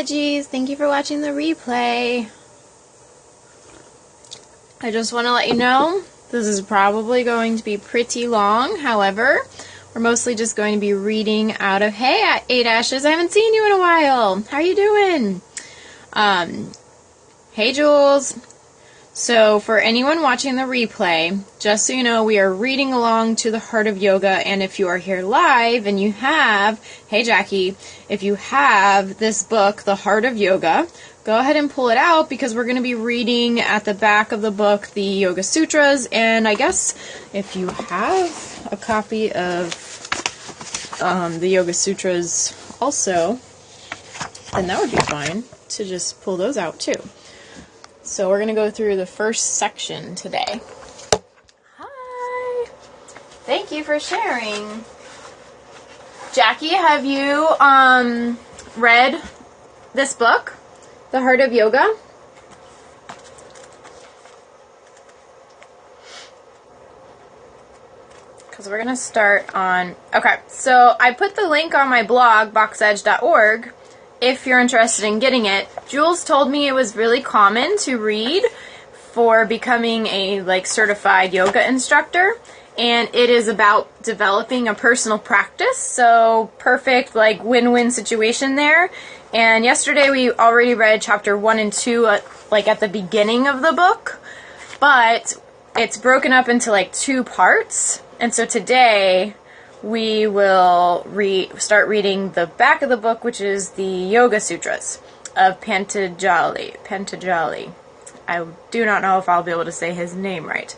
veggies. Thank you for watching the replay. I just want to let you know this is probably going to be pretty long. However, we're mostly just going to be reading out of, hey, 8 Ashes, I haven't seen you in a while. How are you doing? Hey, Jules. So for anyone watching the replay, just so you know, we are reading along to the Heart of Yoga, and if you are here live and you have, hey Jackie, if you have this book, The Heart of Yoga, go ahead and pull it out because we're going to be reading at the back of the book the Yoga Sutras, and I guess if you have a copy of the Yoga Sutras also, then that would be fine to just pull those out too. So we're going to go through the first section today. Hi! Thank you for sharing. Jackie, have you read this book, The Heart of Yoga? Because we're going to start on... Okay, so I put the link on my blog, boxedge.org, if you're interested in getting it. Jules told me it was really common to read for becoming a certified yoga instructor, and it is about developing a personal practice, so perfect win-win situation there. And yesterday we already read chapter 1 and 2 at the beginning of the book, but it's broken up into 2 parts, and so today we will start reading the back of the book, which is the Yoga Sutras of Patanjali. I do not know if I'll be able to say his name right.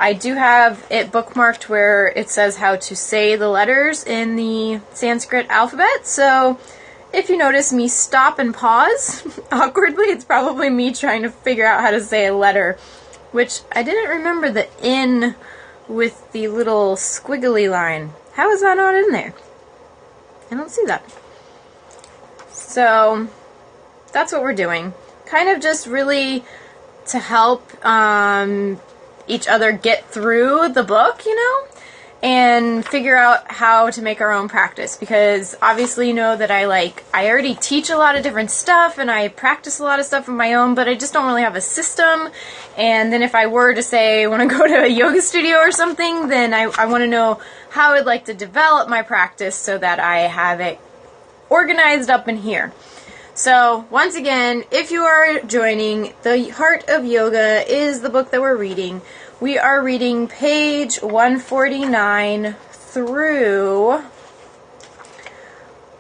I do have it bookmarked where it says how to say the letters in the Sanskrit alphabet, so if you notice me stop and pause awkwardly, it's probably me trying to figure out how to say a letter, which I didn't remember the N with the little squiggly line. How is that not in there? I don't see that. So that's what we're doing. Kind of just really to help each other get through the book, and figure out how to make our own practice. Because obviously you know that I already teach a lot of different stuff and I practice a lot of stuff on my own, but I just don't really have a system. And then if I were to say I want to go to a yoga studio or something, then I want to know how I'd like to develop my practice so that I have it organized up in here. So once again, if you are joining, The Heart of Yoga is the book that we're reading. We are reading page 149 through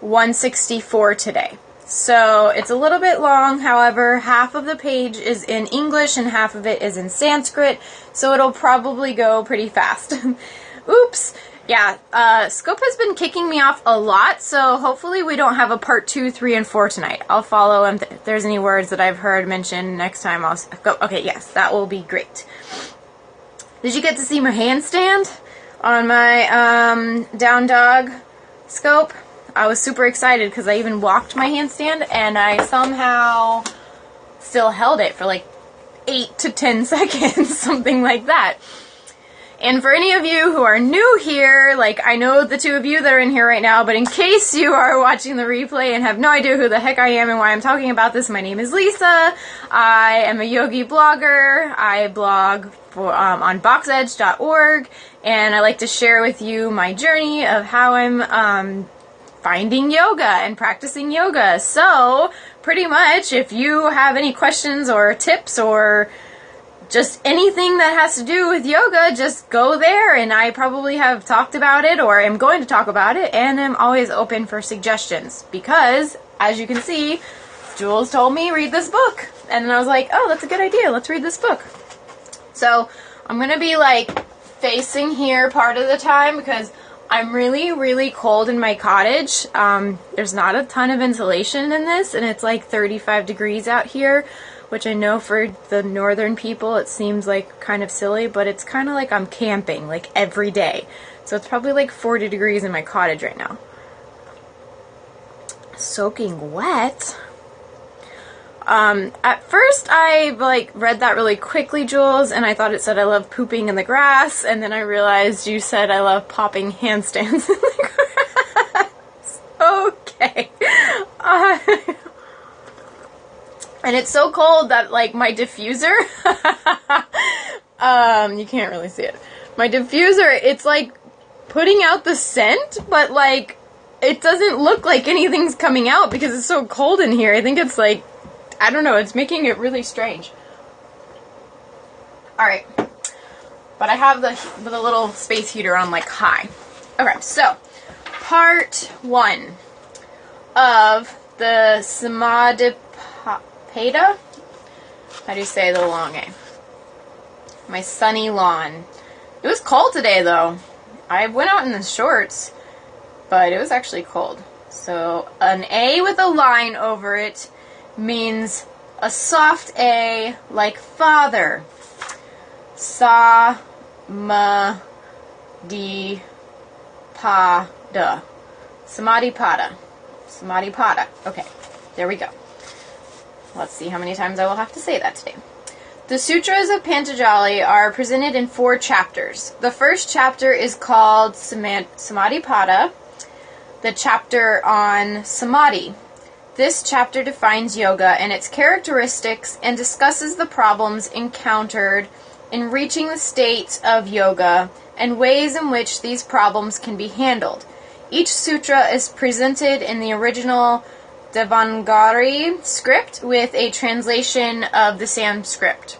164 today. So it's a little bit long, however, half of the page is in English and half of it is in Sanskrit, so it'll probably go pretty fast. Oops! Yeah, Scope has been kicking me off a lot, so hopefully we don't have a part 2, 3, and 4 tonight. I'll follow if there's any words that I've heard mentioned next time. I'll go. Okay, yes, that will be great. Did you get to see my handstand on my down dog Scope? I was super excited because I even walked my handstand and I somehow still held it for 8 to 10 seconds, something like that. And for any of you who are new here, I know the 2 of you that are in here right now, but in case you are watching the replay and have no idea who the heck I am and why I'm talking about this, my name is Lisa. I am a yogi blogger. I blog on boxedge.org, and I like to share with you my journey of how I'm finding yoga and practicing yoga. So pretty much if you have any questions or tips or just anything that has to do with yoga, just go there, and I probably have talked about it or am going to talk about it, and I'm always open for suggestions because, as you can see, Jules told me read this book, and I was like, oh, that's a good idea, let's read this book. So I'm going to be facing here part of the time because I'm really, really cold in my cottage. There's not a ton of insulation in this, and it's 35 degrees out here, which I know for the northern people it seems kind of silly, but it's kind of I'm camping every day. So it's probably 40 degrees in my cottage right now. Soaking wet? At first I read that really quickly, Jules, and I thought it said I love pooping in the grass, and then I realized you said I love popping handstands in the grass. Okay. And it's so cold that, like, my diffuser, you can't really see it. My diffuser, it's, like, putting out the scent, but, like, it doesn't look like anything's coming out because it's so cold in here. I think it's, like, I don't know, it's making it really strange. Alright. But I have the little space heater on, like, high. Okay, so, part 1 of the Samadhipada. How do you say the long A? My sunny lawn. It was cold today, though. I went out in the shorts, but it was actually cold. So, an A with a line over it means a soft A, like father. Sa, ma, di, pa, da. Samadhipada. Samadhipada. Okay, there we go. Let's see how many times I will have to say that today. The sutras of Patanjali are presented in 4 chapters. The first chapter is called Samadhipada, the chapter on Samadhi. This chapter defines yoga and its characteristics and discusses the problems encountered in reaching the state of yoga and ways in which these problems can be handled. Each sutra is presented in the original Devanagari script with a translation of the Sanskrit.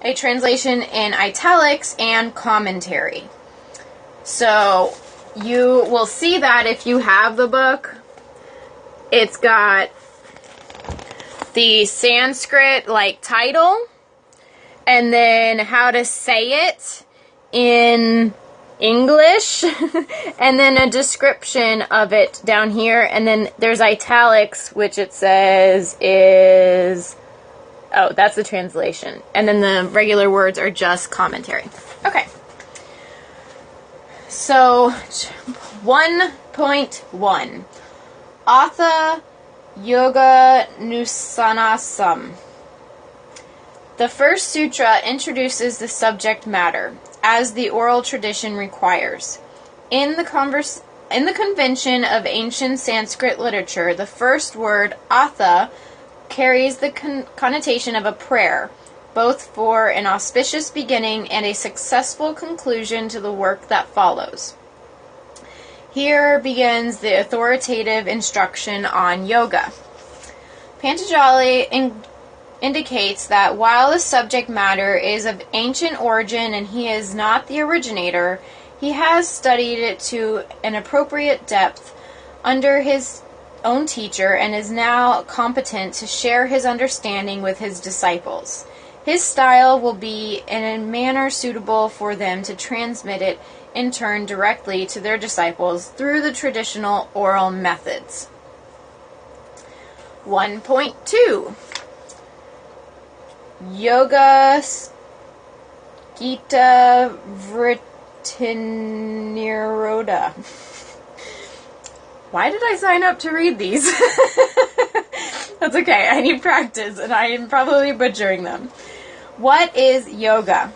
A translation in italics and commentary. So you will see that if you have the book, it's got the Sanskrit like title and then how to say it in English and then a description of it down here, and then there's italics, which it says is, oh, that's the translation, and then the regular words are just commentary. Okay, so 1.1 Atha Yoga Nusanasam. The first sutra introduces the subject matter, as the oral tradition requires. In the convention of ancient Sanskrit literature, the first word, atha, carries the connotation of a prayer, both for an auspicious beginning and a successful conclusion to the work that follows. Here begins the authoritative instruction on yoga. Patanjali indicates that while the subject matter is of ancient origin and he is not the originator, he has studied it to an appropriate depth under his own teacher and is now competent to share his understanding with his disciples. His style will be in a manner suitable for them to transmit it in turn directly to their disciples through the traditional oral methods. 1.2 Yoga Gita Vrittiniroda. Why did I sign up to read these? That's okay, I need practice, and I am probably butchering them. What is yoga?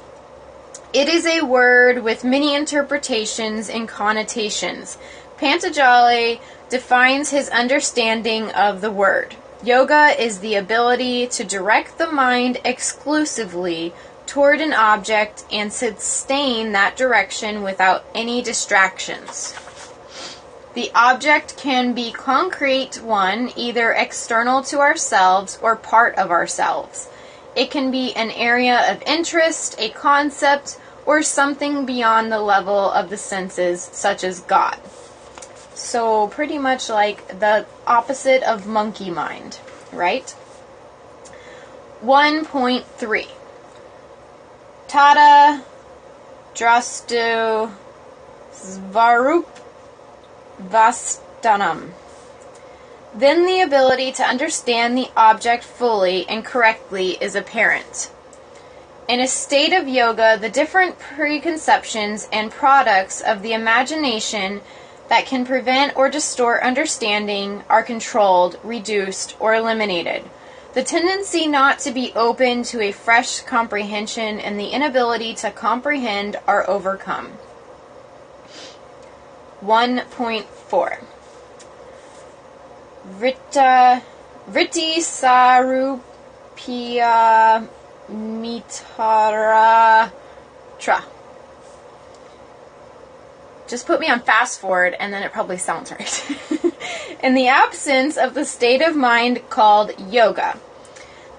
It is a word with many interpretations and connotations. Patanjali defines his understanding of the word. Yoga is the ability to direct the mind exclusively toward an object and sustain that direction without any distractions. The object can be concrete one, either external to ourselves or part of ourselves. It can be an area of interest, a concept, or something beyond the level of the senses, such as God. So pretty much like the opposite of monkey mind, right? 1.3 Tada Drastu Svarup Vastanam. Then the ability to understand the object fully and correctly is apparent. In a state of yoga, the different preconceptions and products of the imagination that can prevent or distort understanding are controlled, reduced, or eliminated. The tendency not to be open to a fresh comprehension and the inability to comprehend are overcome. 1.4 Vritti Sarupya Mitara Tra. Just put me on fast forward and then it probably sounds right. In the absence of the state of mind called yoga,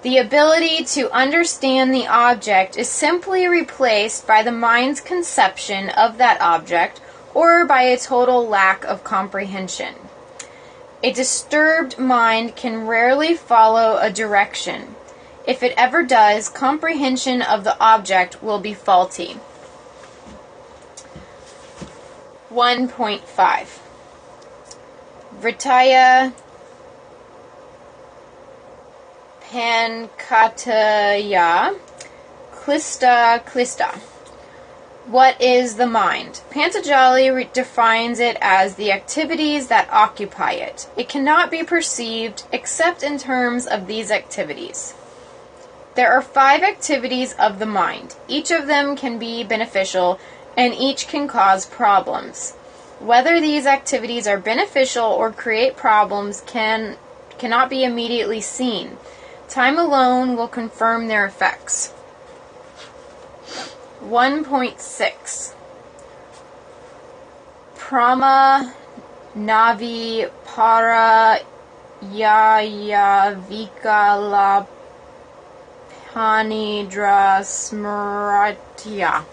the ability to understand the object is simply replaced by the mind's conception of that object or by a total lack of comprehension. A disturbed mind can rarely follow a direction. If it ever does, comprehension of the object will be faulty. 1.5 Vritaya Pankataya Klista. What is the mind? Patanjali defines it as the activities that occupy it. It cannot be perceived except in terms of these activities. There are 5 activities of the mind. Each of them can be beneficial, and each can cause problems. Whether these activities are beneficial or create problems cannot be immediately seen. Time alone will confirm their effects. 1.6 Prama Navi Para Yaya Vikala Panidra Smratya.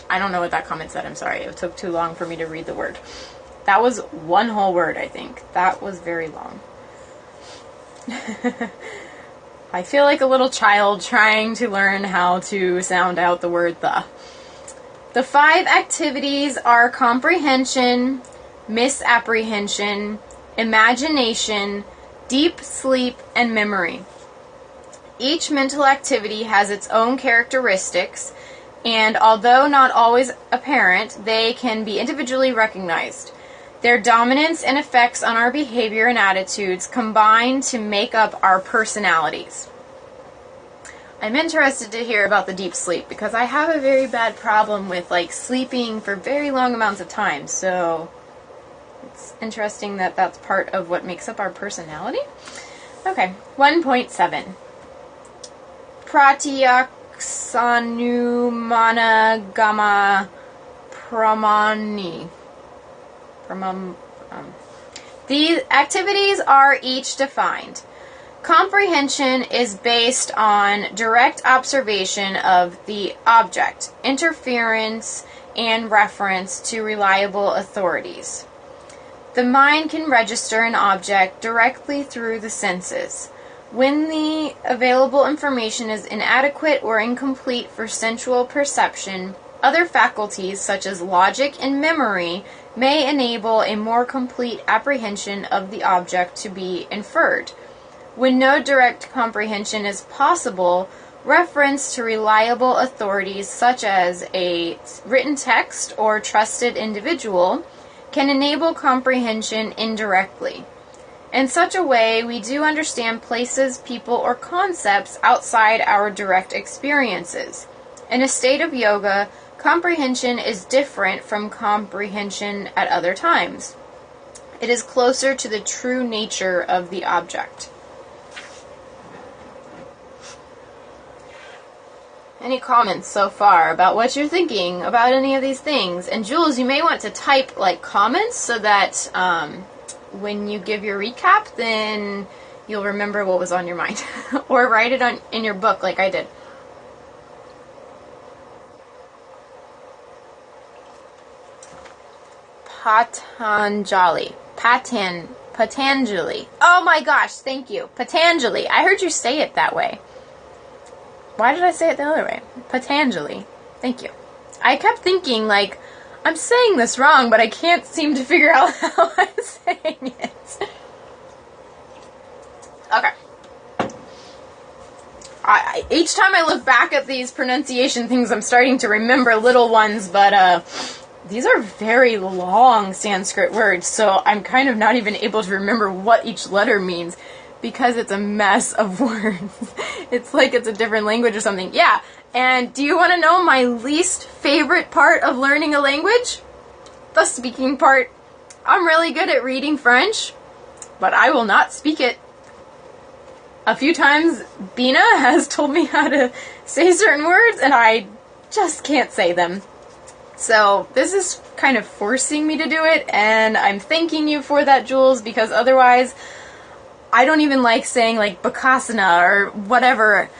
I don't know what that comment said. I'm sorry. It took too long for me to read the word. That was one whole word, I think. That was very long. I feel like a little child trying to learn how to sound out the word the. The 5 activities are comprehension, misapprehension, imagination, deep sleep, and memory. Each mental activity has its own characteristics, and although not always apparent, they can be individually recognized. Their dominance and effects on our behavior and attitudes combine to make up our personalities. I'm interested to hear about the deep sleep because I have a very bad problem with sleeping for very long amounts of time. So it's interesting that that's part of what makes up our personality. Okay, 1.7. Pratyaksanumana Gama Pramani. These activities are each defined. Comprehension is based on direct observation of the object, interference, and reference to reliable authorities. The mind can register an object directly through the senses. When the available information is inadequate or incomplete for sensual perception, other faculties, such as logic and memory, may enable a more complete apprehension of the object to be inferred. When no direct comprehension is possible, reference to reliable authorities, such as a written text or trusted individual, can enable comprehension indirectly. In such a way, we do understand places, people, or concepts outside our direct experiences. In a state of yoga, comprehension is different from comprehension at other times. It is closer to the true nature of the object. Any comments so far about what you're thinking about any of these things? And Jules, you may want to type comments so that when you give your recap, then you'll remember what was on your mind. Or write it in your book like I did. Patanjali. Patanjali. Oh my gosh, thank you. Patanjali. I heard you say it that way. Why did I say it the other way? Patanjali. Thank you. I kept thinking, I'm saying this wrong, but I can't seem to figure out how I'm saying it. Okay. Each time I look back at these pronunciation things, I'm starting to remember little ones, but these are very long Sanskrit words, so I'm kind of not even able to remember what each letter means because it's a mess of words. It's like it's a different language or something. Yeah, and do you want to know my least favorite part of learning a language? The speaking part. I'm really good at reading French, but I will not speak it. A few times, Bina has told me how to say certain words, and I just can't say them. So this is kind of forcing me to do it, and I'm thanking you for that, Jules, because otherwise I don't even like saying like Bakasana or whatever.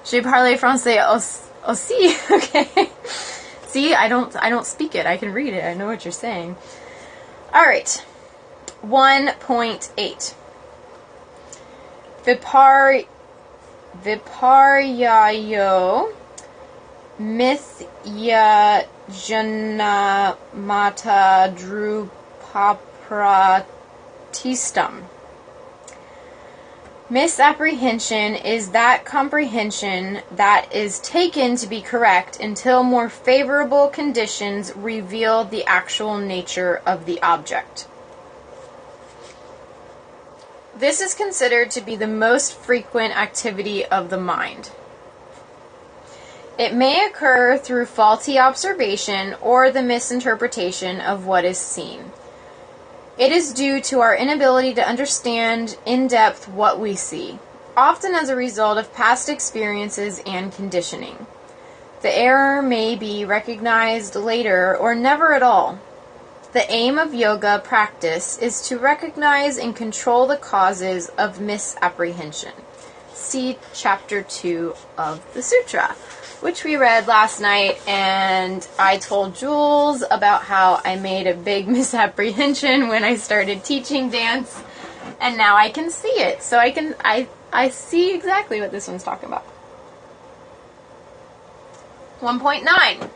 Je parle français aussi. Okay. See, I don't speak it. I can read it. I know what you're saying. All right. 1.8. Viparyayo mithya janamata drupapratistam. Misapprehension is that comprehension that is taken to be correct until more favorable conditions reveal the actual nature of the object. This is considered to be the most frequent activity of the mind. It may occur through faulty observation or the misinterpretation of what is seen. It is due to our inability to understand in depth what we see, often as a result of past experiences and conditioning. The error may be recognized later or never at all. The aim of yoga practice is to recognize and control the causes of misapprehension. See Chapter 2 of the Sutra, which we read last night, and I told Jules about how I made a big misapprehension when I started teaching dance, and now I can see it. So I see exactly what this one's talking about. 1.9.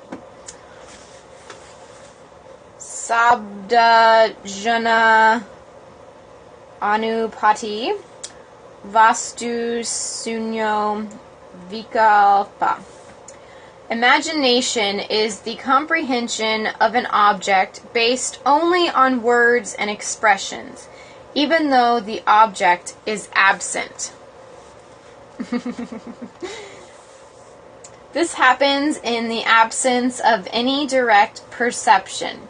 Sabda jana anupati vastu sunyo vikalpa. Imagination is the comprehension of an object based only on words and expressions, even though the object is absent. This happens in the absence of any direct perception.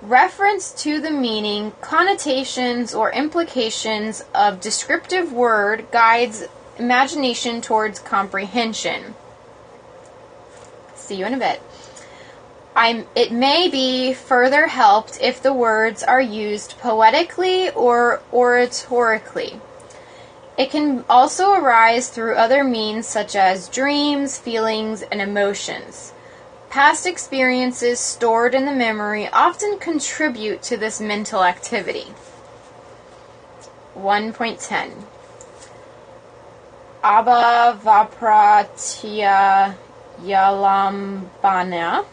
Reference to the meaning, connotations, or implications of descriptive word guides imagination towards comprehension. See you in a bit. It may be further helped if the words are used poetically or oratorically. It can also arise through other means such as dreams, feelings, and emotions. Past experiences stored in the memory often contribute to this mental activity. 1.10. Abhavapratya yalambana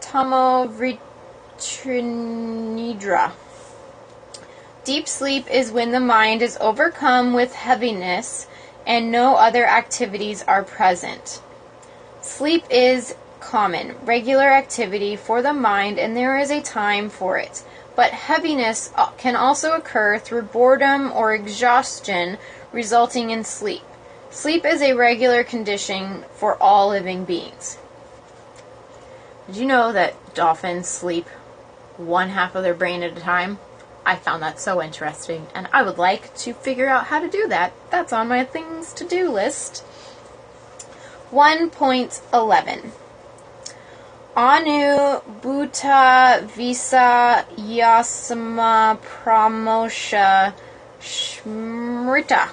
tamovritrinidra. Deep sleep is when the mind is overcome with heaviness and no other activities are present. Sleep is common, regular activity for the mind, and there is a time for it. But heaviness can also occur through boredom or exhaustion resulting in sleep. Sleep is a regular condition for all living beings. Did you know that dolphins sleep one half of their brain at a time? I found that so interesting, and I would like to figure out how to do that. That's on my things to do list. 1.11. Anu Bhuta Visa Yasama Pramosha Shmrita.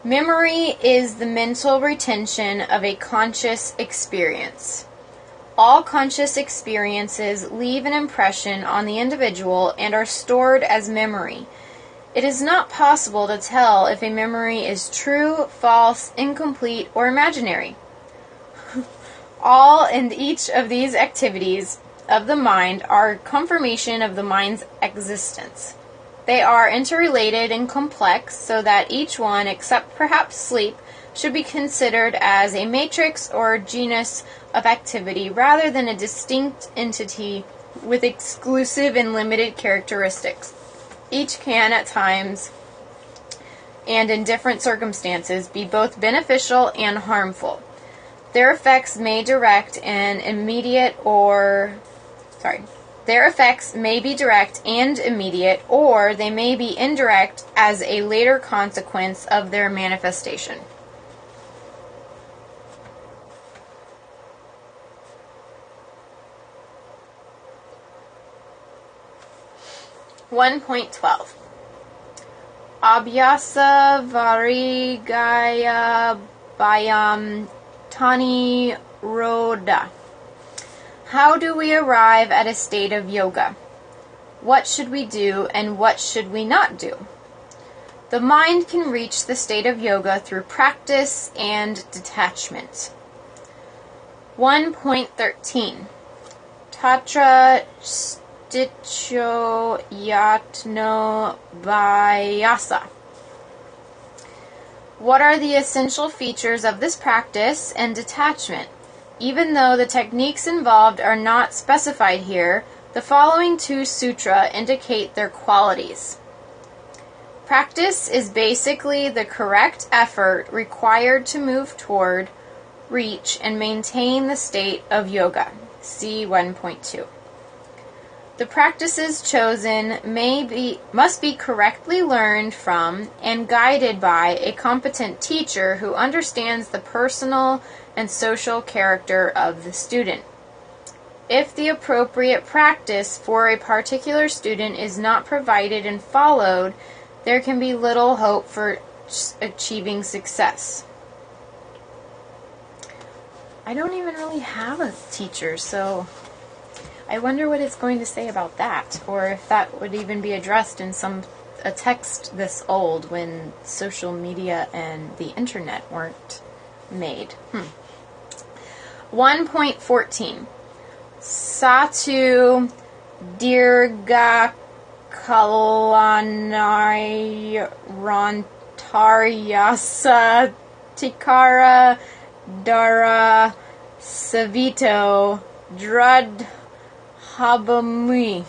Memory is the mental retention of a conscious experience. All conscious experiences leave an impression on the individual and are stored as memory. It is not possible to tell if a memory is true, false, incomplete, or imaginary. All and each of these activities of the mind are confirmation of the mind's existence. They are interrelated and complex, so that each one, except perhaps sleep, should be considered as a matrix or genus of activity rather than a distinct entity with exclusive and limited characteristics. Each can, at times, and in different circumstances, be both beneficial and harmful. Their effects may direct an immediate or Their effects may be direct and immediate, or they may be indirect as a later consequence of their manifestation. (1.12) Abhyasa varigaya bayam tani roda. How do we arrive at a state of yoga? What should we do and what should we not do? The mind can reach the state of yoga through practice and detachment. 1.13 Tatra Sticho Yatno Abhyasa. What are the essential features of this practice and detachment? Even though the techniques involved are not specified here, the following two sutra indicate their qualities. Practice is basically the correct effort required to move toward, reach, and maintain the state of yoga. See 1.2. The practices chosen must be correctly learned from and guided by a competent teacher who understands the personal and social character of the student. If the appropriate practice for a particular student is not provided and followed, there can be little hope for achieving success. I don't even really have a teacher, so I wonder what it's going to say about that, or if that would even be addressed in a text this old when social media and the internet weren't made. 1.14 Satu Dirga Kalanai Rantaryasa Tikara Dara Savito Drud Habamui.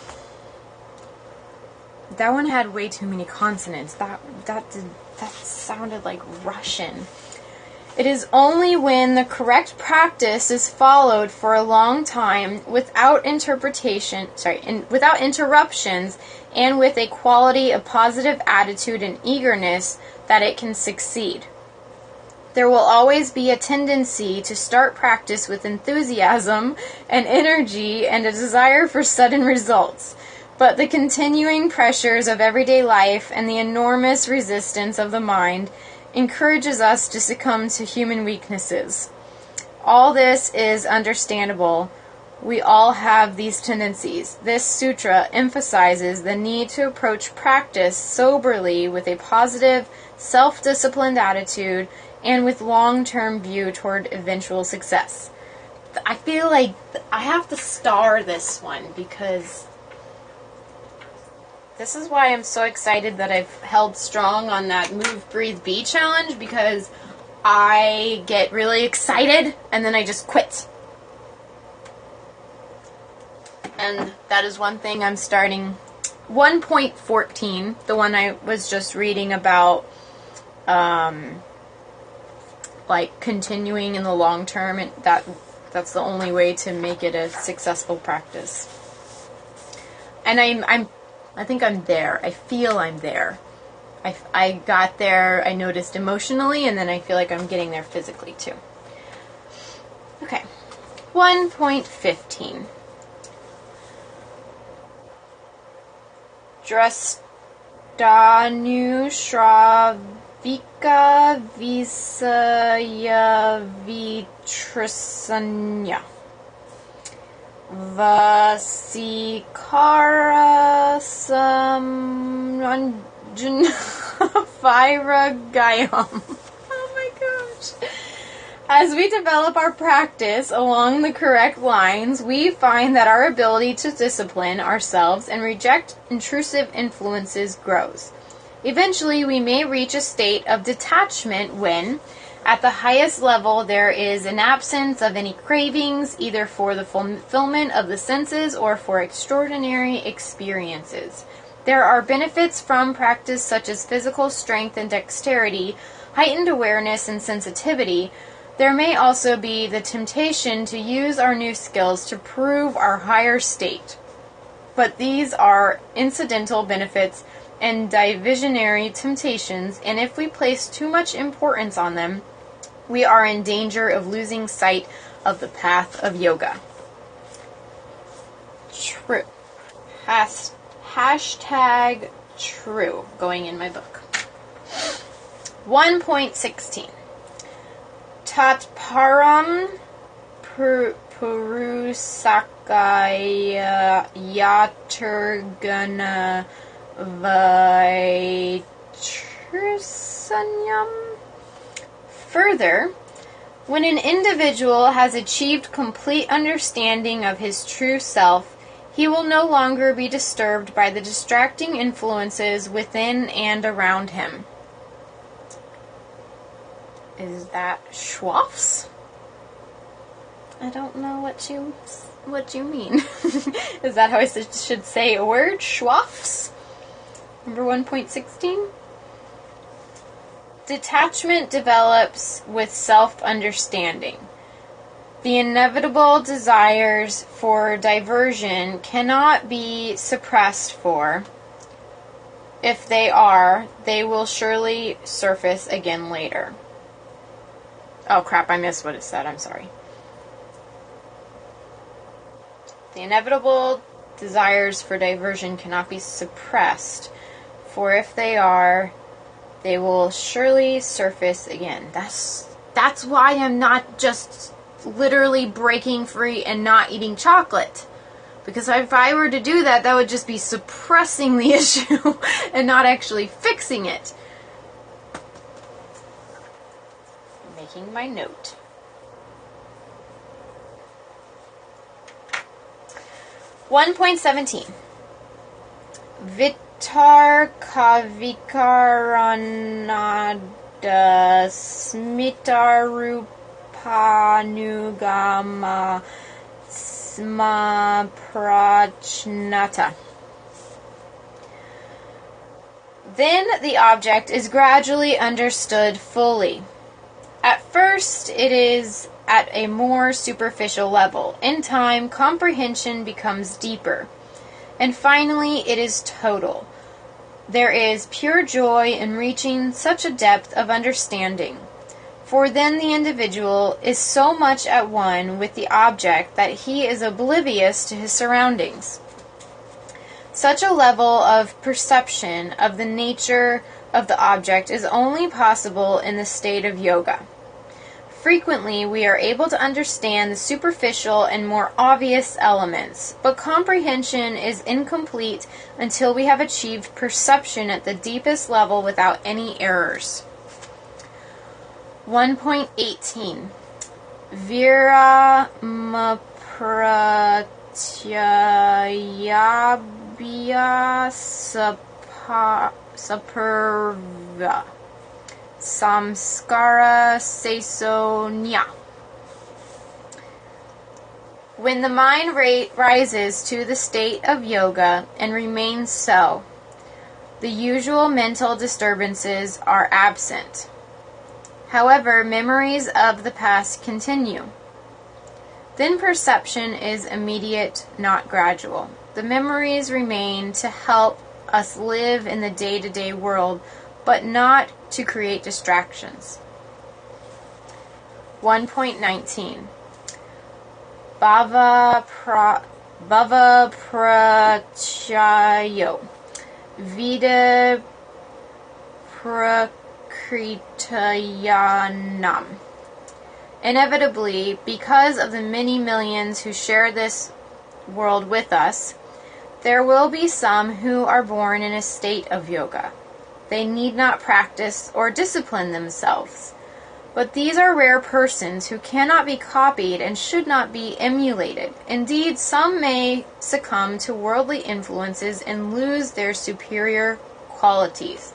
That one had way too many consonants. That sounded like Russian. It is only when the correct practice is followed for a long time without interruptions and with a quality of positive attitude and eagerness that it can succeed. There will always be a tendency to start practice with enthusiasm and energy and a desire for sudden results, but the continuing pressures of everyday life and the enormous resistance of the mind encourages us to succumb to human weaknesses. All this is understandable. We all have these tendencies. This sutra emphasizes the need to approach practice soberly with a positive, self-disciplined attitude and with long-term view toward eventual success. I feel like I have to star this one because this is why I'm so excited that I've held strong on that Move, Breathe, Be challenge, because I get really excited and then I just quit. And that is one thing I'm starting. 1.14, the one I was just reading about, like continuing in the long term, and that's the only way to make it a successful practice. And I think I'm there. I feel I'm there. I got there, I noticed emotionally, and then I feel like I'm getting there physically too. Okay. 1.15. Drastanu Shravika Visaya Vitrasanya Vasikara Samranjan Vairagayam. Oh my gosh. As we develop our practice along the correct lines, we find that our ability to discipline ourselves and reject intrusive influences grows. Eventually, we may reach a state of detachment when, at the highest level, there is an absence of any cravings, either for the fulfillment of the senses or for extraordinary experiences. There are benefits from practice such as physical strength and dexterity, heightened awareness and sensitivity. There may also be the temptation to use our new skills to prove our higher state. but these are incidental benefits and divisionary temptations, and if we place too much importance on them, we are in danger of losing sight of the path of yoga. True. Hashtag true, going in my book. 1.16. Tatparam Purusakaya Yaturgana Vaitrisanyam. Further, when an individual has achieved complete understanding of his true self, he will no longer be disturbed by the distracting influences within and around him. Is that Schwaffs? I don't know what you mean. Is that how I should say a word? Schwaffs? Number 1.16? Detachment develops with self-understanding. The inevitable desires for diversion cannot be suppressed, for if they are, they will surely surface again later. Oh crap, I missed what it said, I'm sorry. The inevitable desires for diversion cannot be suppressed, for if they are, they will surely surface again. That's why I'm not just literally breaking free and not eating chocolate. Because if I were to do that, that would just be suppressing the issue and not actually fixing it. I'm making my note. .17. Vitar Kavikaranada Smitarupanugama Smaprachnata. Then the object is gradually understood fully. At first, it is at a more superficial level. In time, comprehension becomes deeper. And finally, it is total. There is pure joy in reaching such a depth of understanding. For then the individual is so much at one with the object that he is oblivious to his surroundings. Such a level of perception of the nature of the object is only possible in the state of yoga. Frequently, we are able to understand the superficial and more obvious elements, but comprehension is incomplete until we have achieved perception at the deepest level without any errors. 1.18. Vira Mapratyayabhya Saparva Samskara Sesonya. When the mind rises to the state of yoga and remains so, the usual mental disturbances are absent. However, memories of the past continue. Then perception is immediate, not gradual. The memories remain to help us live in the day-to-day world, but not to create distractions. 1.19. Bhava prachayo vida prakritayanam. Inevitably, because of the many millions who share this world with us, there will be some who are born in a state of yoga. They need not practice or discipline themselves. But these are rare persons who cannot be copied and should not be emulated. Indeed, some may succumb to worldly influences and lose their superior qualities.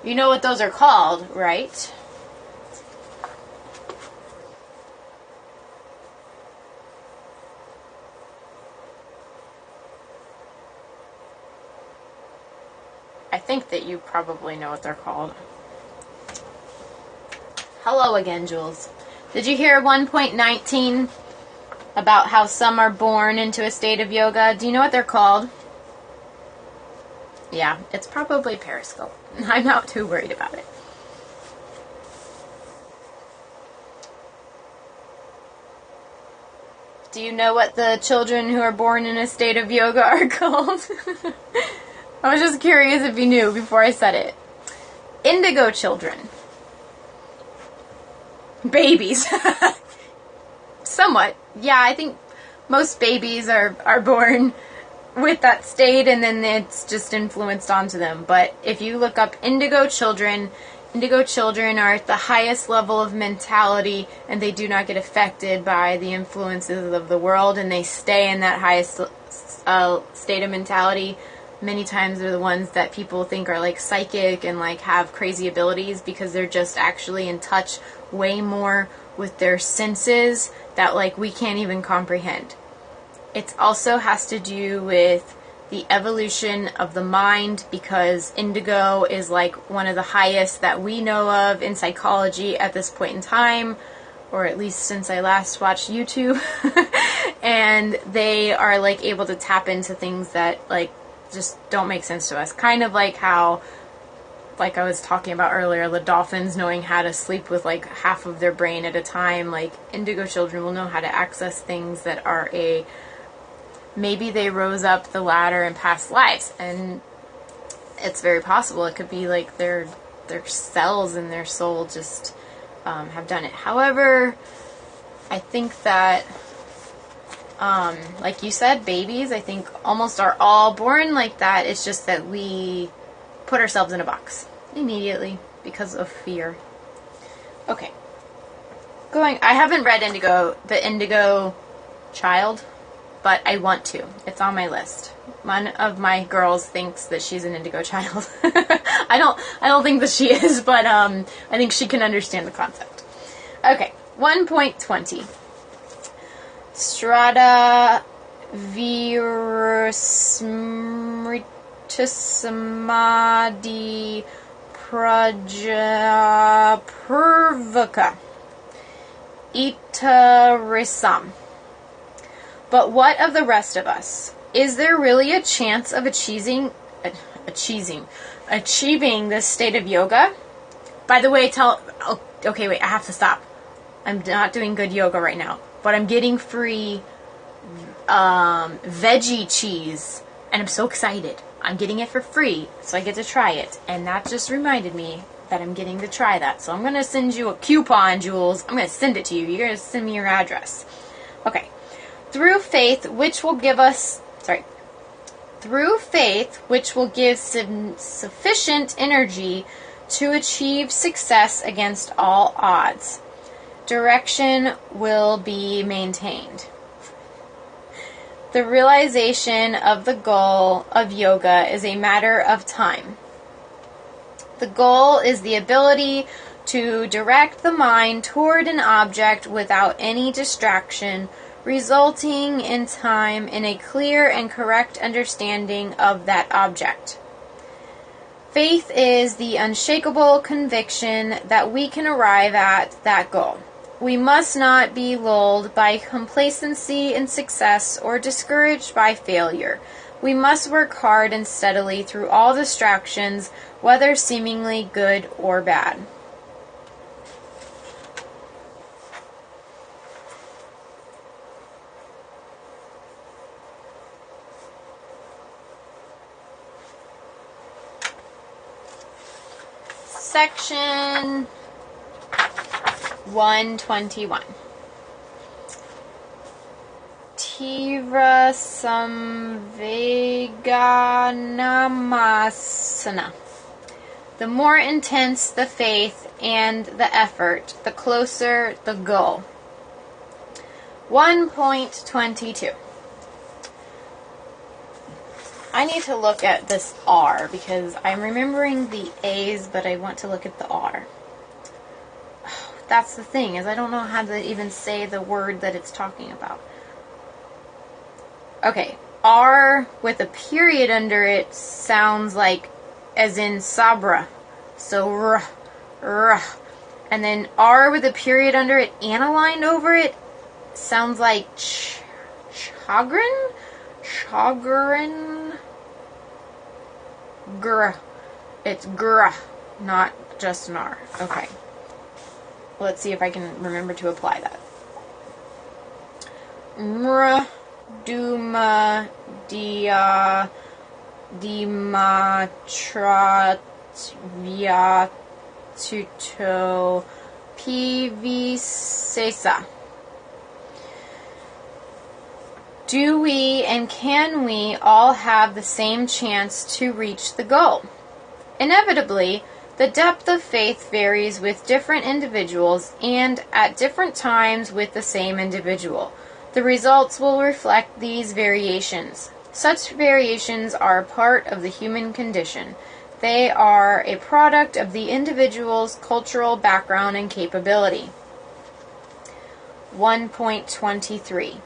You know what those are called, right? I think that you probably know what they're called. Hello again, Jules. Did you hear 1.19 about how some are born into a state of yoga? Do you know what they're called? Yeah, it's probably Periscope. I'm not too worried about it. Do you know what the children who are born in a state of yoga are called? I was just curious if you knew before I said it. Indigo children. Babies. Somewhat. Yeah, I think most babies are born with that state and then it's just influenced onto them. But if you look up indigo children are at the highest level of mentality and they do not get affected by the influences of the world and they stay in that highest state of mentality. Many times they're the ones that people think are like psychic and like have crazy abilities because they're just actually in touch way more with their senses that like we can't even comprehend. It also has to do with the evolution of the mind because indigo is like one of the highest that we know of in psychology at this point in time, or at least since I last watched YouTube. And they are like able to tap into things that like just don't make sense to us. Kind of like how, like I was talking about earlier, the dolphins knowing how to sleep with like half of their brain at a time. Like indigo children will know how to access things that are maybe they rose up the ladder in past lives, and it's very possible. It could be like their cells in their soul just have done it. However, I think that, like you said, babies, I think almost are all born like that. It's just that we put ourselves in a box immediately because of fear. Okay. I haven't read the Indigo Child, but I want to. It's on my list. One of my girls thinks that she's an indigo child. I don't think that she is, but I think she can understand the concept. Okay, 1.20. Strata virusmritasamadi prajapurvaka itarisam. But what of the rest of us? Is there really a chance of achieving this state of yoga? By the way, okay, wait, I have to stop. I'm not doing good yoga right now, but I'm getting free veggie cheese, and I'm so excited. I'm getting it for free, so I get to try it, and that just reminded me that I'm getting to try that. So I'm going to send you a coupon, Jules. I'm going to send it to you. You're going to send me your address. Okay. Through faith, which will give sufficient energy to achieve success against all odds. Direction will be maintained. The realization of the goal of yoga is a matter of time. The goal is the ability to direct the mind toward an object without any distraction, resulting in time in a clear and correct understanding of that object. Faith is the unshakable conviction that we can arrive at that goal. We must not be lulled by complacency in success or discouraged by failure. We must work hard and steadily through all distractions, whether seemingly good or bad. Section 121. Tivra Samveganamasana. The more intense the faith and the effort, the closer the goal. 1.22. I need to look at this R because I'm remembering the A's, but I want to look at the R. That's the thing, is I don't know how to even say the word that it's talking about. Okay, R with a period under it sounds like as in sabra. So r. And then R with a period under it and a line over it sounds like chagrin? Gr. It's gr, not just an R. Okay. Let's see if I can remember to apply that. Mr, duma, dia, dima, trat, via, tuto, pivi, sesa. Do we and can we all have the same chance to reach the goal? Inevitably, the depth of faith varies with different individuals and at different times with the same individual. The results will reflect these variations. Such variations are part of the human condition. They are a product of the individual's cultural background and capability. 1.23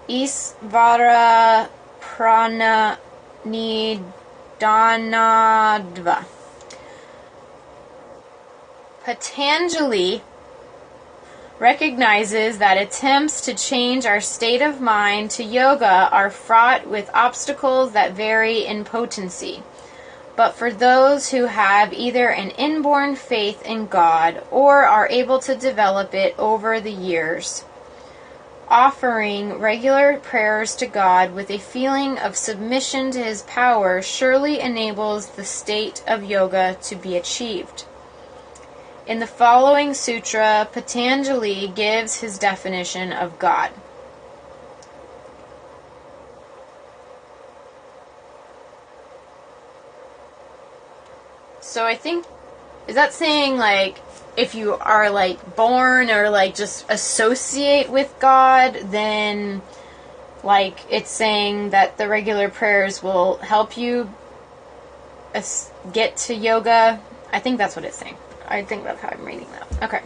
Isvara prana nidanadva. Patanjali recognizes that attempts to change our state of mind to yoga are fraught with obstacles that vary in potency. But for those who have either an inborn faith in God or are able to develop it over the years, offering regular prayers to God with a feeling of submission to His power surely enables the state of yoga to be achieved. In the following sutra, Patanjali gives his definition of God. So I think, is that saying like, if you are like born or like just associate with God, then like it's saying that the regular prayers will help you get to yoga? I think that's what it's saying. I think that's how I'm reading that. Okay.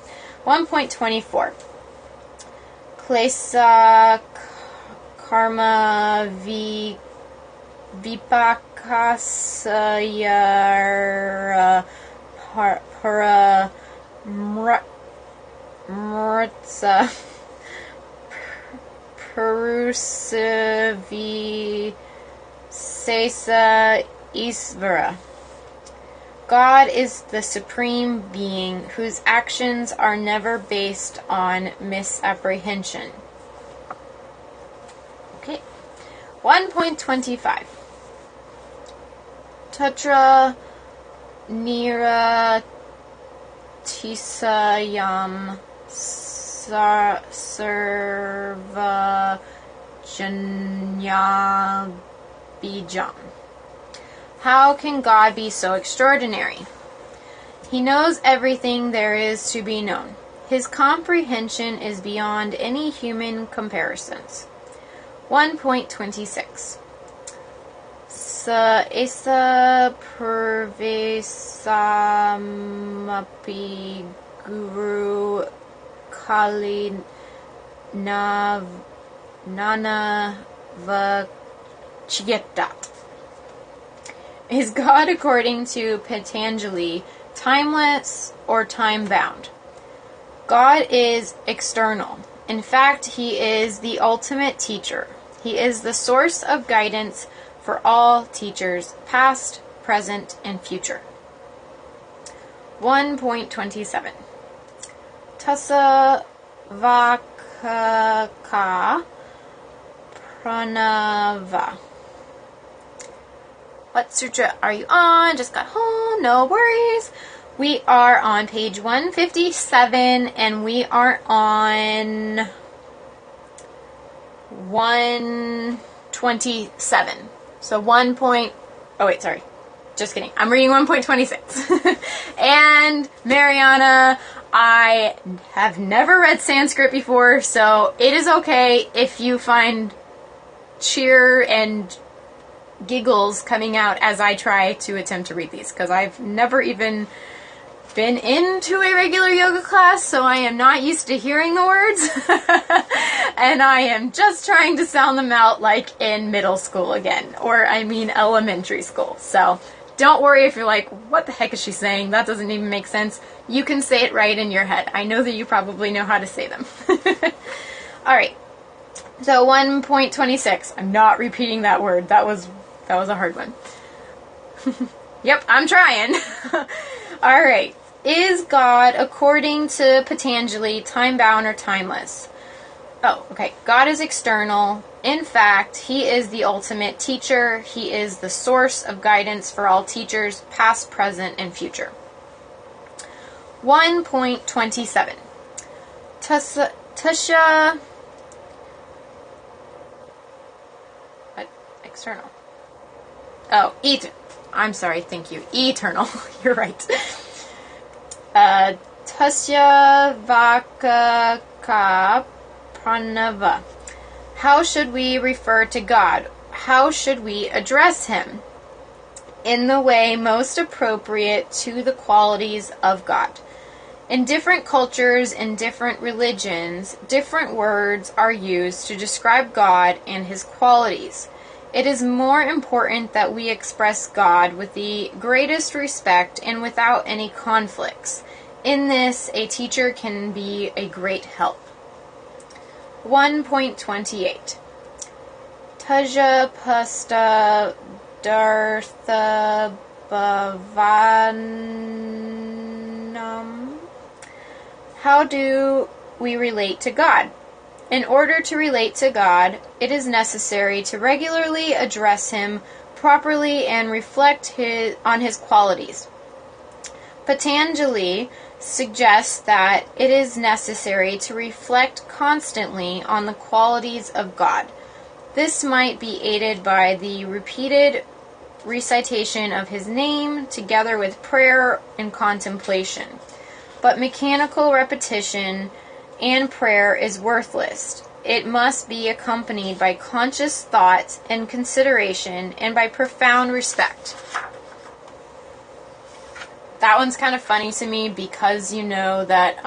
1.24. Klesa karma vipakasaya para mritsa perusavi sesa isvara. God is the supreme being whose actions are never based on misapprehension. Okay. 1.25. Tatra nira tisayam sarva janya bijam. How can God be so extraordinary? He knows everything there is to be known. His comprehension is beyond any human comparisons. 1.26. Sa esa purvesamapi guru kali nanavachyetat. Is God, according to Patanjali, timeless or time-bound? God is external. In fact, He is the ultimate teacher. He is the source of guidance for all teachers, past, present, and future. 1.27. Tassa vakaka pranava. What sutra are you on? Just got home, no worries. We are on page 157 and we are on 127. So just kidding. I'm reading 1.26. And Mariana, I have never read Sanskrit before, so it is okay if you find cheer and giggles coming out as I try to attempt to read these, because I've never even been into a regular yoga class, so I am not used to hearing the words. And I am just trying to sound them out like in middle school again, or I mean elementary school. So don't worry if you're like, what the heck is she saying? That doesn't even make sense. You can say it right in your head. I know that you probably know how to say them. Alright, so 1.26. I'm not repeating that word. That was a hard one. Yep, I'm trying. All right. Is God, according to Patanjali, time-bound or timeless? Oh, okay. God is external. In fact, He is the ultimate teacher. He is the source of guidance for all teachers, past, present, and future. 1.27. Tasha... What? External. Oh, I'm sorry, thank you. Eternal. You're right. Tasya Vakaka Pranava. How should we refer to God? How should we address Him? In the way most appropriate to the qualities of God. In different cultures and different religions, different words are used to describe God and His qualities. It is more important that we express God with the greatest respect and without any conflicts. In this, a teacher can be a great help. 1.28. Taja pasta dartha bhavanam. How do we relate to God? In order to relate to God, it is necessary to regularly address Him properly and reflect on His qualities. Patanjali suggests that it is necessary to reflect constantly on the qualities of God. This might be aided by the repeated recitation of His name together with prayer and contemplation. But mechanical repetition and prayer is worthless. It must be accompanied by conscious thought and consideration and by profound respect. That one's kind of funny to me because you know that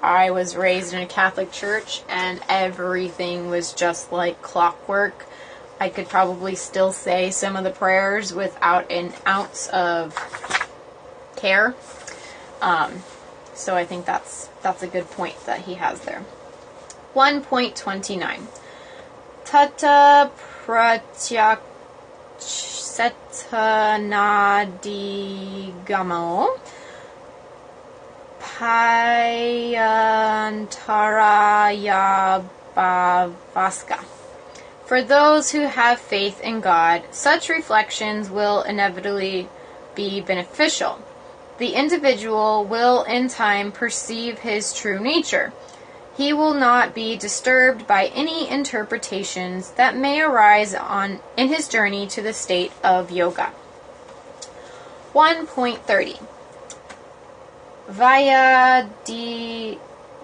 I was raised in a Catholic church and everything was just like clockwork. I could probably still say some of the prayers without an ounce of care. So I think that's a good point that he has there. 1.29. Tata pratyakshetanadigamo payantaraya bhavaska. For those who have faith in God, such reflections will inevitably be beneficial. The individual will in time perceive his true nature. He will not be disturbed by any interpretations that may arise in his journey to the state of yoga. 1.30. Vaya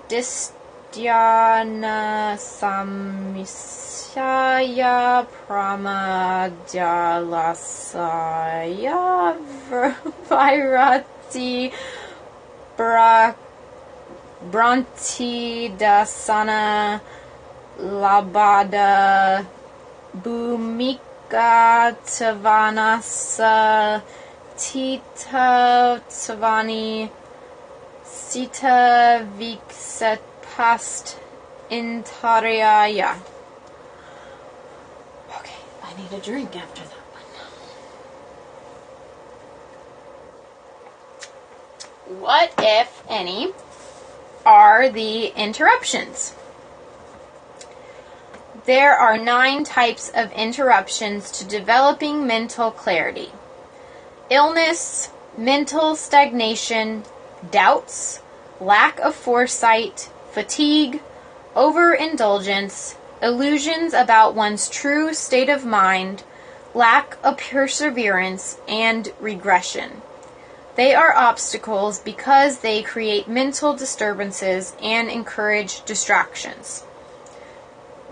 Distyana Samisaya Pramadyalasaya Vairati Branti Dasana Labada Bhumika Tavanasa Tita Tavani Sita Vikset Past Intaryaya. Okay, I need a drink after that one. What, if any, are the interruptions? There are 9 types of interruptions to developing mental clarity. Illness, mental stagnation, doubts, lack of foresight, fatigue, overindulgence, illusions about one's true state of mind, lack of perseverance, and regression. They are obstacles because they create mental disturbances and encourage distractions.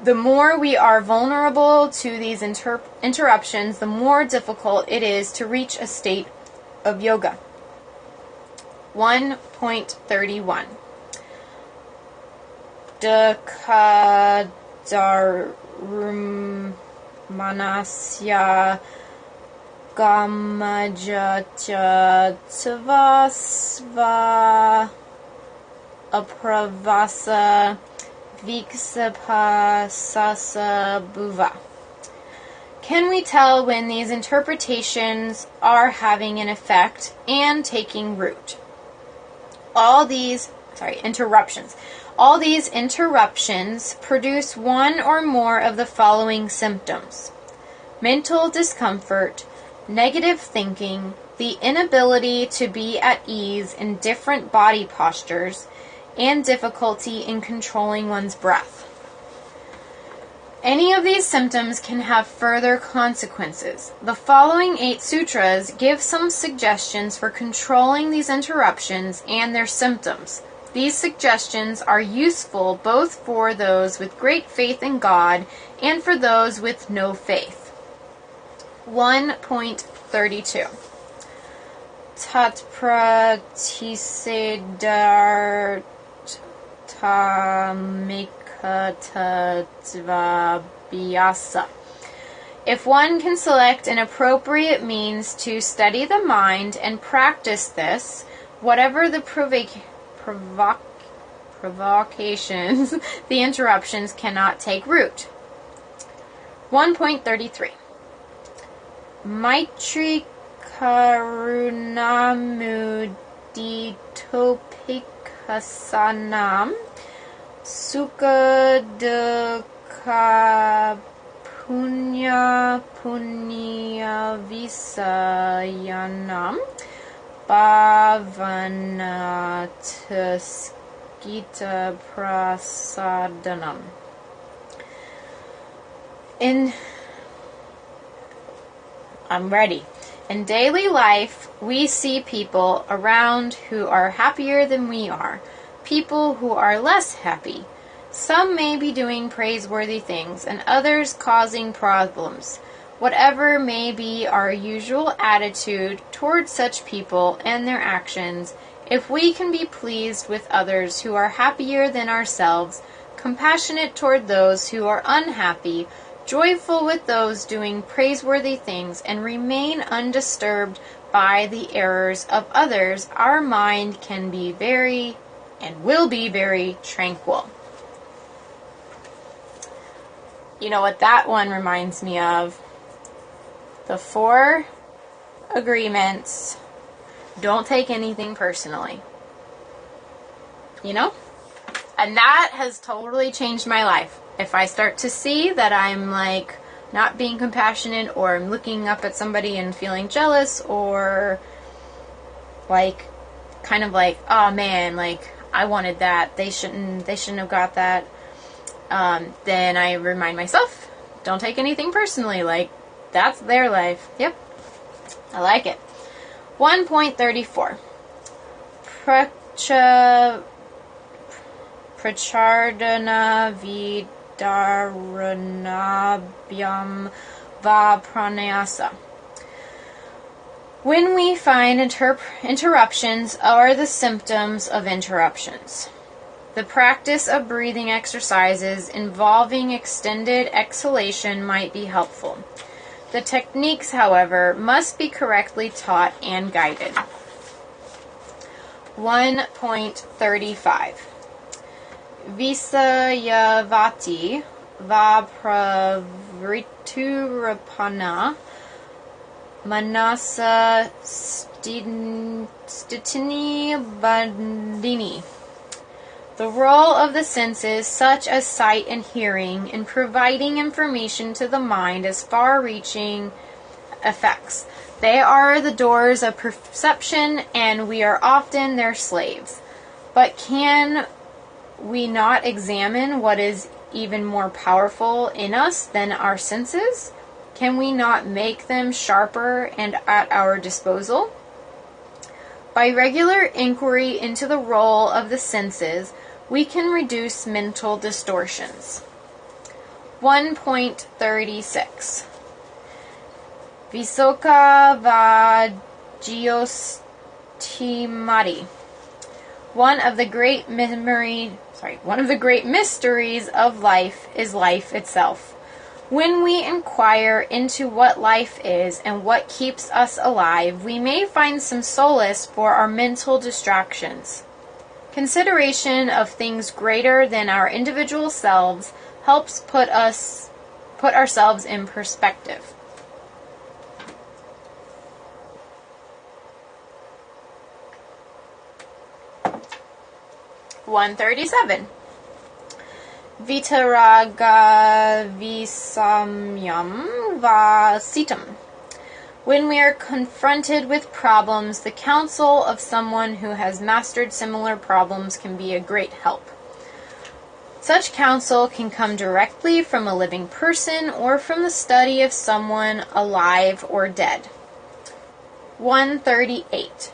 The more we are vulnerable to these interruptions, the more difficult it is to reach a state of yoga. 1.31. Dakadarmanasya Gamajatya Tvasva Apravasa Viksapasasa Bhuva. Can we tell when these interpretations are having an effect and taking root? Interruptions. All these interruptions produce one or more of the following symptoms: mental discomfort, negative thinking, the inability to be at ease in different body postures, and difficulty in controlling one's breath. Any of these symptoms can have further consequences. The following 8 sutras give some suggestions for controlling these interruptions and their symptoms. These suggestions are useful both for those with great faith in God and for those with no faith. 1.32 Abhyasa. If one can select an appropriate means to study the mind and practice this, whatever the provocations, the interruptions cannot take root. 1.33 Maitri Karunamuditopikasanam Sukha Dukha Punya Visayanam Bhavanatasgita Prasadanam. I'm ready. In daily life, we see people around who are happier than we are, people who are less happy. Some may be doing praiseworthy things, and others causing problems. Whatever may be our usual attitude towards such people and their actions, if we can be pleased with others who are happier than ourselves, compassionate toward those who are unhappy, joyful with those doing praiseworthy things, and remain undisturbed by the errors of others, our mind can be very and will be very tranquil. You know what that one reminds me of? The 4 agreements. Don't take anything personally. You know? And that has totally changed my life. If I start to see that I'm like not being compassionate, or I'm looking up at somebody and feeling jealous, or like kind of like, oh man, like I wanted that, they shouldn't have got that, then I remind myself, don't take anything personally, like that's their life. Yep, I like it. 1.34 Prachardana Vidaranabhyam Va Pranayasa. When we find interruptions are the symptoms of interruptions. The practice of breathing exercises involving extended exhalation might be helpful. The techniques, however, must be correctly taught and guided. 1.35 Visayavati Vapravriturapana Manasa Stitini Bandini. The role of the senses, such as sight and hearing, in providing information to the mind has far-reaching effects. They are the doors of perception, and we are often their slaves. But can we not examine what is even more powerful in us than our senses? Can we not make them sharper and at our disposal? By regular inquiry into the role of the senses, we can reduce mental distortions. 1.36 Visoka Vajiostimati. One of the great mysteries of life is life itself. When we inquire into what life is and what keeps us alive, we may find some solace for our mental distractions. Consideration of things greater than our individual selves helps put ourselves in perspective. 137. Vitaraga visamyam vasitam. When we are confronted with problems, the counsel of someone who has mastered similar problems can be a great help. Such counsel can come directly from a living person or from the study of someone alive or dead. 138.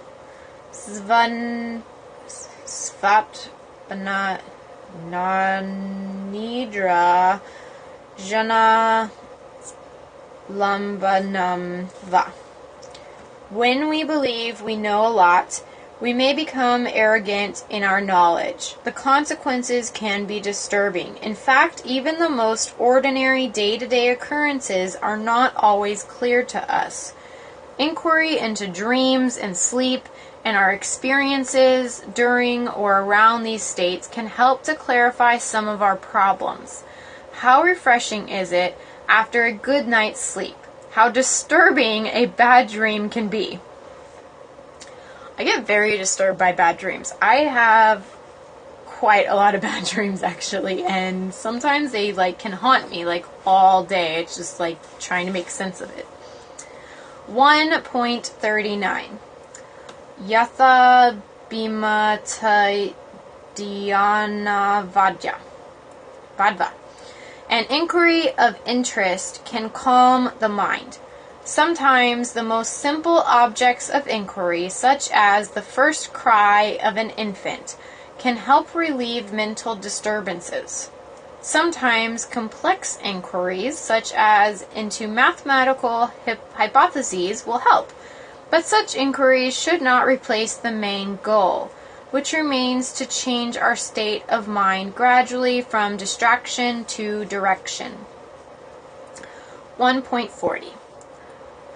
Nanidra jana lambanam va. When we believe we know a lot, we may become arrogant in our knowledge. The consequences can be disturbing. In fact, even the most ordinary day-to-day occurrences are not always clear to us. Inquiry into dreams and sleep and our experiences during or around these states can help to clarify some of our problems. How refreshing is it after a good night's sleep? How disturbing a bad dream can be. I get very disturbed by bad dreams. I have quite a lot of bad dreams, actually, and sometimes they can haunt me all day. It's just trying to make sense of it. 1.39. Yatha bhima dhyana vadva. An inquiry of interest can calm the mind. Sometimes the most simple objects of inquiry, such as the first cry of an infant, can help relieve mental disturbances. Sometimes complex inquiries, such as into mathematical hypotheses, will help, but such inquiries should not replace the main goal, which remains to change our state of mind gradually from distraction to direction. 1.40.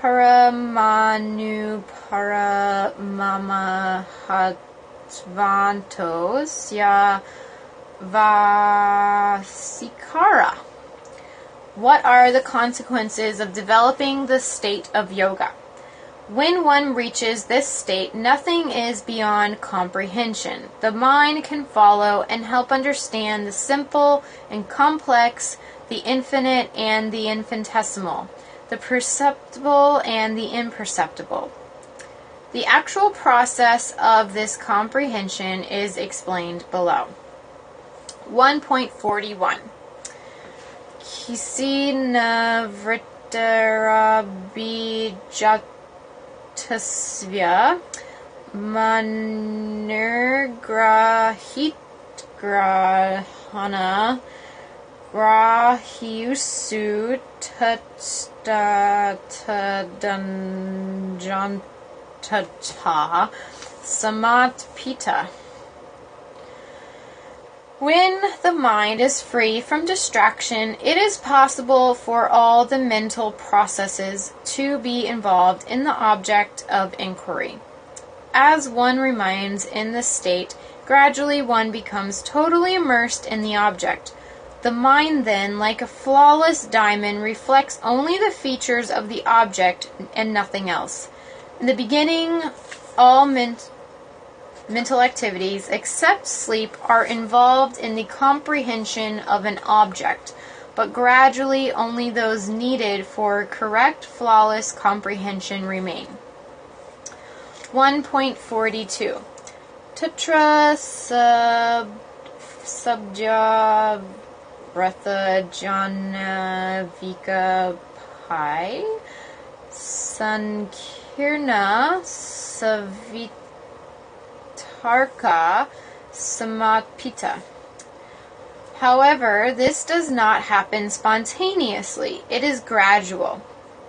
Paramanu paramamahatvantos ya vasikara. What are the consequences of developing the state of yoga? When one reaches this state, nothing is beyond comprehension. The mind can follow and help understand the simple and complex, the infinite and the infinitesimal, the perceptible and the imperceptible. The actual process of this comprehension is explained below. 1.41. Kisi navritarabhijatasvya manirgrahitgrahana grahyusu tatdanjantata samatpita. When the mind is free from distraction, it is possible for all the mental processes to be involved in the object of inquiry. As one remains in this state, gradually one becomes totally immersed in the object. The mind then, like a flawless diamond, reflects only the features of the object and nothing else. In the beginning, all mental activities, except sleep, are involved in the comprehension of an object, but gradually only those needed for correct, flawless comprehension remain. 1.42. Tatra subja Bratha Janavika Pai Sankirna Savitarka Samatpita. However, this does not happen spontaneously. It is gradual.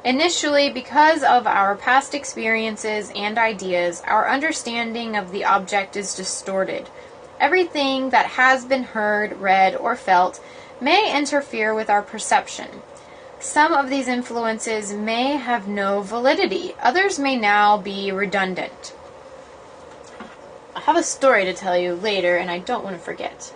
Initially, because of our past experiences and ideas, our understanding of the object is distorted. Everything that has been heard, read, or felt may interfere with our perception. Some of these influences may have no validity. Others may now be redundant. I have a story to tell you later, and I don't want to forget.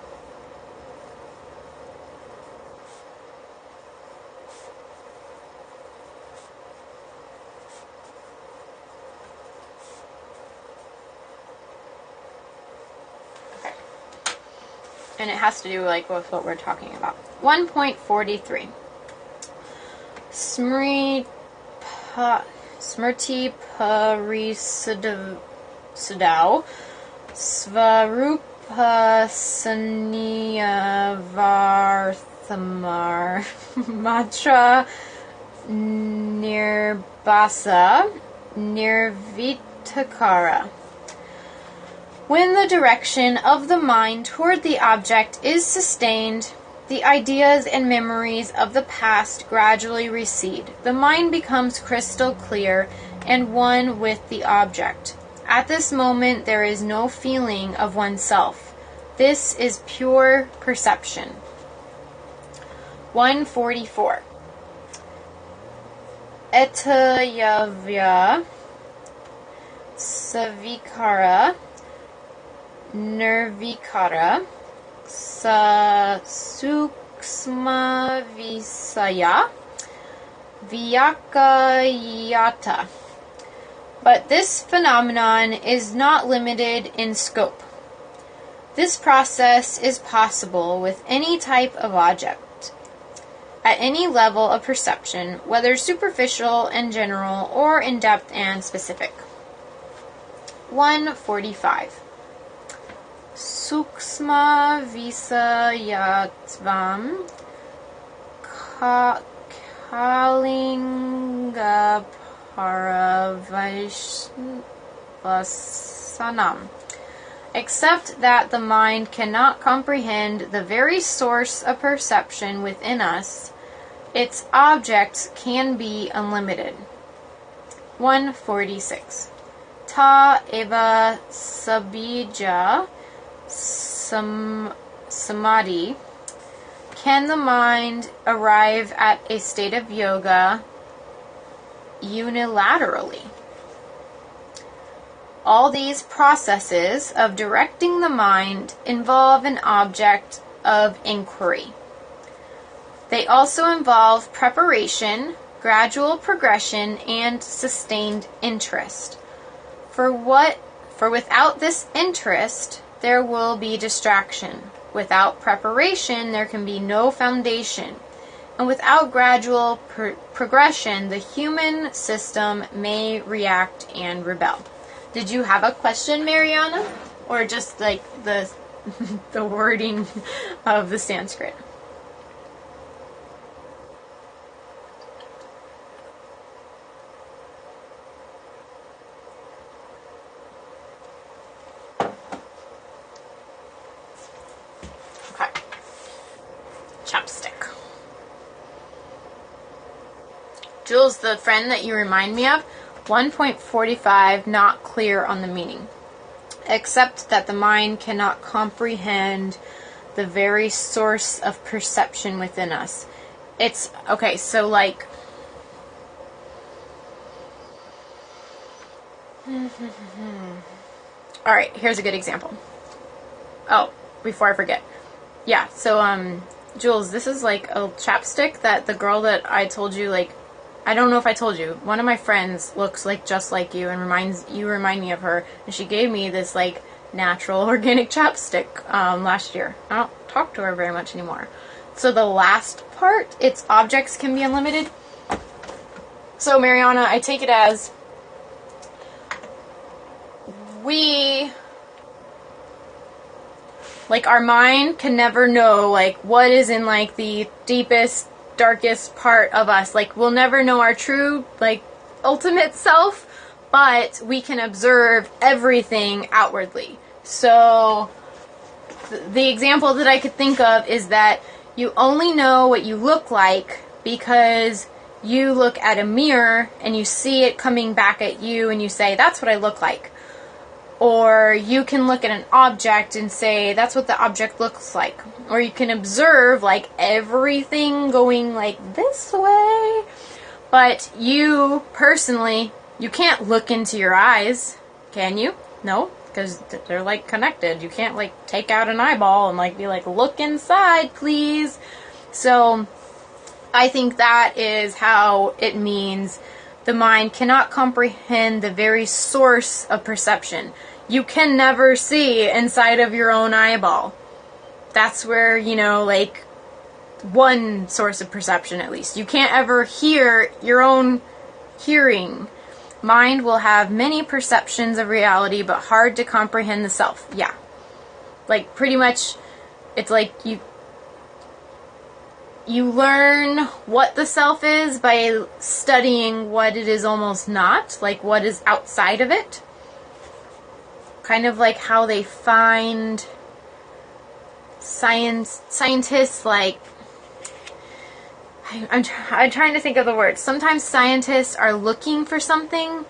and it has to do like with what we're talking about. 1.43. Smriti Parisadau Svarupa Sanyavarthamar Matra Nirbasa Nirvitakara. When the direction of the mind toward the object is sustained, the ideas and memories of the past gradually recede. The mind becomes crystal clear and one with the object. At this moment, there is no feeling of oneself. This is pure perception. 144. Etayavya Savikara Nirvikara Suksma Visaya Vyakayata. But this phenomenon is not limited in scope. This process is possible with any type of object, at any level of perception, whether superficial and general or in depth and specific. 145. Suksma Visayatvam Kalinga Paravasanam. Except that the mind cannot comprehend the very source of perception within us, its objects can be unlimited. 146. Ta eva sabija samadhi. Can the mind arrive at a state of yoga unilaterally? All these processes of directing the mind involve an object of inquiry. They also involve preparation, gradual progression, and sustained interest. For without this interest, there will be distraction. Without preparation, there can be no foundation. And without gradual progression, the human system may react and rebel. Did you have a question, Mariana? Or just like the the wording of the Sanskrit? Okay. Chapstick. Jules, the friend that you remind me of, 1.45, not clear on the meaning. Except that the mind cannot comprehend the very source of perception within us. It's, okay, so like, alright, here's a good example. Oh, before I forget. Yeah, so, Jules, this is like a chapstick that the girl that I told you, like, I don't know if I told you, one of my friends looks like just like you and remind me of her, and she gave me this like natural organic chapstick last year. I don't talk to her very much anymore. So the last part, its objects can be unlimited. So Mariana, I take it as our mind can never know like what is in like the deepest, darkest part of us. Like, we'll never know our true, like, ultimate self, but we can observe everything outwardly. So the example that I could think of is that you only know what you look like because you look at a mirror and you see it coming back at you and you say, that's what I look like. Or you can look at an object and say, that's what the object looks like. Or you can observe, like, everything going, like, this way. But you, personally, you can't look into your eyes, can you? No, because they're, like, connected. You can't, like, take out an eyeball and, like, be like, look inside, please. So, I think that is how it means the mind cannot comprehend the very source of perception. You can never see inside of your own eyeball. that's where, you know, like, one source of perception at least. You can't ever hear your own hearing. Mind will have many perceptions of reality, but hard to comprehend the self. Yeah. Like, pretty much, it's like you learn what the self is by studying what it is almost not, like what is outside of it. Kind of like how they find scientists, like, I'm trying to think of the word. Sometimes scientists are looking for something,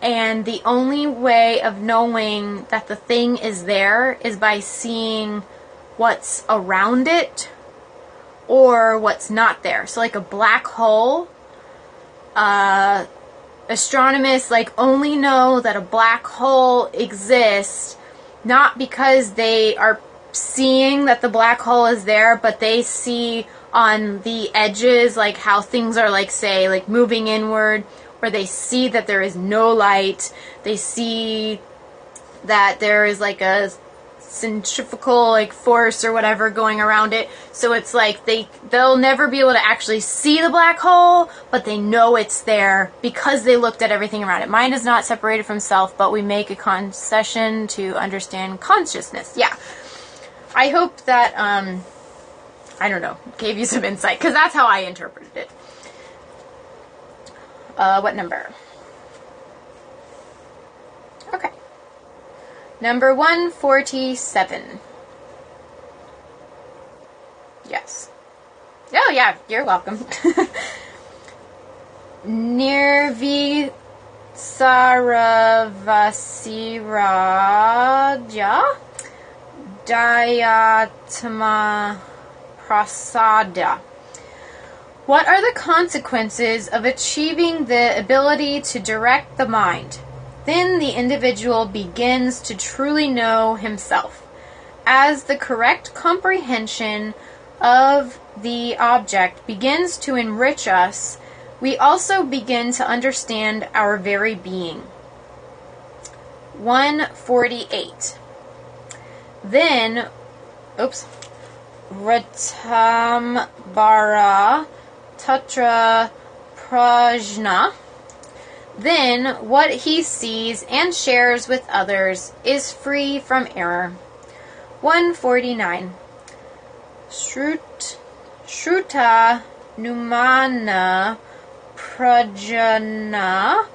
and the only way of knowing that the thing is there is by seeing what's around it or what's not there. So like a black hole, astronomers like only know that a black hole exists not because they are seeing that the black hole is there, but they see on the edges, like how things are, like, say, like moving inward, or they see that there is no light, they see that there is like a centrifugal, like, force or whatever going around it. So it's like they'll never be able to actually see the black hole, but they know it's there because they looked at everything around it. Mind is not separated from self, but we make a concession to understand consciousness. Yeah. I hope that, I don't know, gave you some insight, because that's how I interpreted it. What number? Okay. Number 147. Yes. Oh, yeah, you're welcome. Nirvisaravasiraja Dayatma Prasada. What are the consequences of achieving the ability to direct the mind? Then the individual begins to truly know himself. As the correct comprehension of the object begins to enrich us, we also begin to understand our very being. 148. Then, Ratambara Tatra Prajna. Then what he sees and shares with others is free from error. 149. Shruta Numana Prajana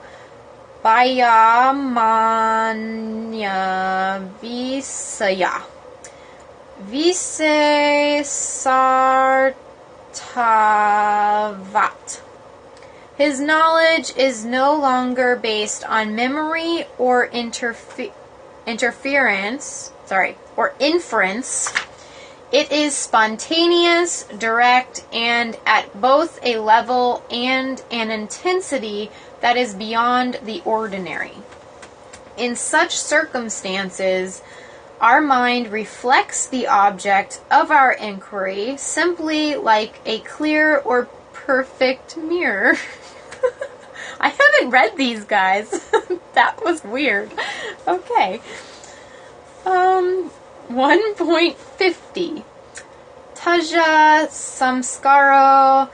Bayamanya Visaya. Visesartavat. His knowledge is no longer based on memory or inference. It is spontaneous, direct, and at both a level and an intensity that is beyond the ordinary. In such circumstances, our mind reflects the object of our inquiry simply like a clear or perfect mirror. I haven't read these, guys. That was weird. Okay. 1.50. Taja samskaro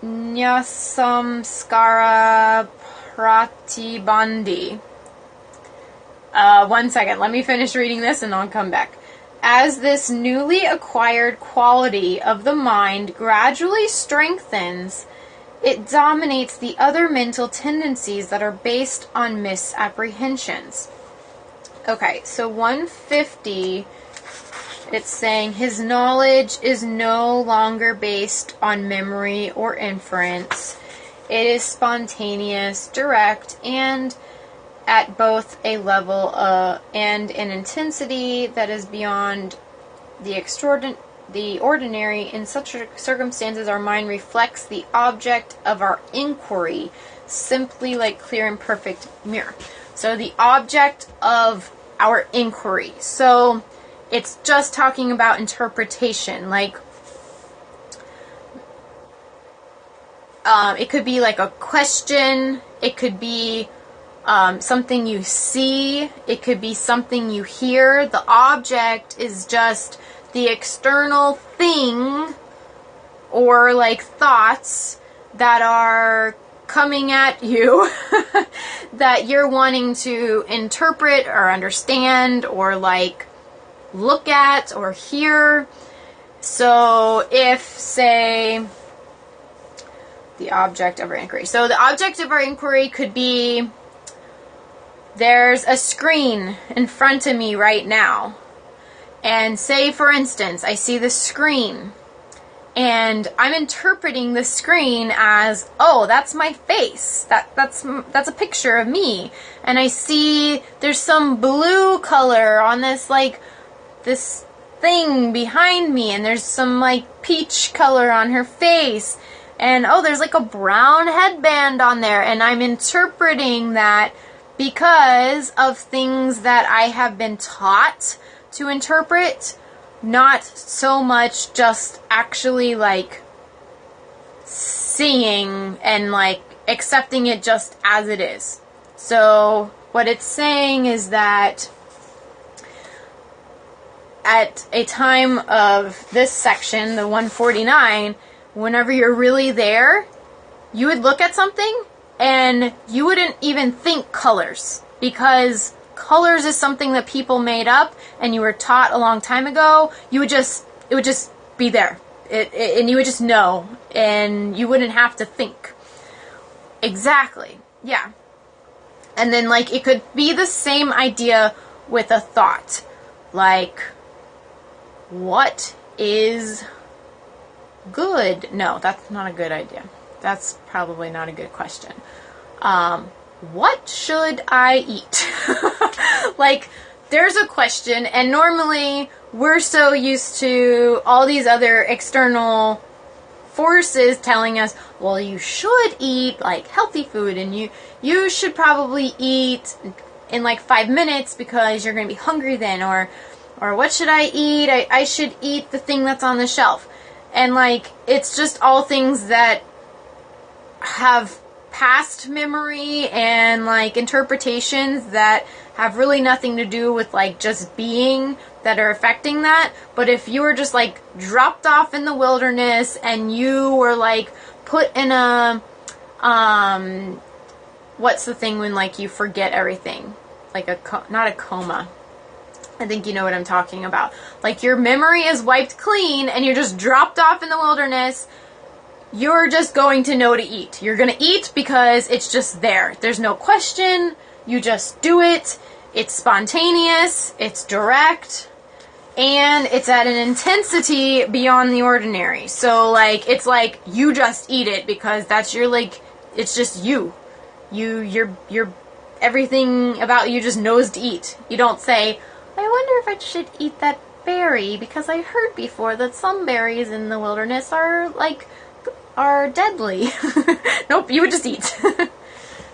nyasamskara pratibandhi. 1 second. Let me finish reading this and I'll come back. As this newly acquired quality of the mind gradually strengthens, it dominates the other mental tendencies that are based on misapprehensions. Okay, so 150, it's saying his knowledge is no longer based on memory or inference. It is spontaneous, direct, and at both a level and an intensity that is beyond the ordinary. In such circumstances, our mind reflects the object of our inquiry, simply like clear and perfect mirror. So the object of our inquiry. So it's just talking about interpretation. Like, it could be like a question. It could be something you see. It could be something you hear. The object is just the external thing or like thoughts that are coming at you that you're wanting to interpret or understand or like look at or hear. So if, say, the object of our inquiry. So the object of our inquiry could be, there's a screen in front of me right now. And say, for instance, I see the screen and I'm interpreting the screen as, oh, that's my face. That's a picture of me. And I see there's some blue color on this, like, this thing behind me, and there's some like peach color on her face, and oh, there's like a brown headband on there, and I'm interpreting that because of things that I have been taught to interpret, not so much just actually like seeing and like accepting it just as it is. So what it's saying is that at a time of this section, the 149, whenever you're really there, you would look at something and you wouldn't even think colors, because colors is something that people made up and you were taught a long time ago. It would just be there. And you would just know, and you wouldn't have to think. Exactly. Yeah. And then like it could be the same idea with a thought. Like, what is good? No, that's not a good idea. That's probably not a good question. What should I eat? Like, there's a question, and normally we're so used to all these other external forces telling us, well, you should eat like healthy food, and you should probably eat in like 5 minutes because you're going to be hungry then, or what should I eat? I should eat the thing that's on the shelf. And like, it's just all things that have past memory and like interpretations that have really nothing to do with like just being, that are affecting that. But if you were just like dropped off in the wilderness and you were like put in a, what's the thing when like you forget everything? Like not a coma. I think you know what I'm talking about. Like your memory is wiped clean and you're just dropped off in the wilderness. You're just going to know to eat. You're going to eat because it's just there. There's no question. You just do it. It's spontaneous. It's direct. And it's at an intensity beyond the ordinary. So like, it's like you just eat it because that's your like, it's just you. You're everything about you just knows to eat. You don't say, I wonder if I should eat that berry because I heard before that some berries in the wilderness are deadly. Nope, you would just eat.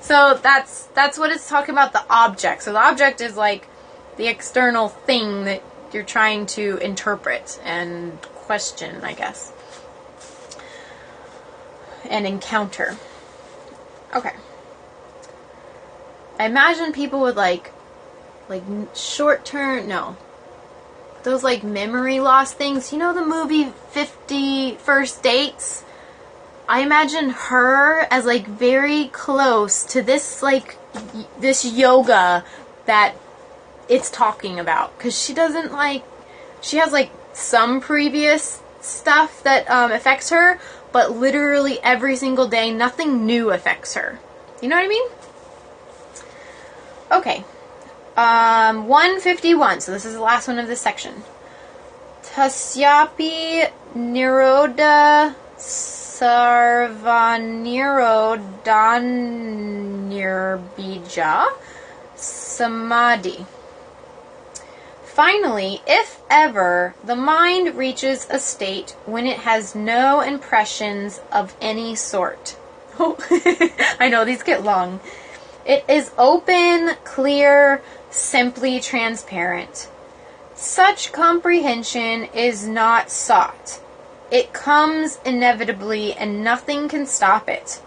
So that's what it's talking about, the object. So the object is like the external thing that you're trying to interpret and question, I guess. And encounter. Okay. I imagine people would like short-term, no. Those like memory loss things. You know the movie 50 First Dates? I imagine her as like very close to this like this yoga that it's talking about, because she doesn't like, she has like some previous stuff that affects her, but literally every single day nothing new affects her. You know what I mean? Okay. 151. So this is the last one of this section. Tasyapi Nirodha Sarvanirodhanirbija Samadhi. Finally, if ever, the mind reaches a state when it has no impressions of any sort. Oh, I know, these get long. It is open, clear, simply transparent. Such comprehension is not sought. It comes inevitably and nothing can stop it.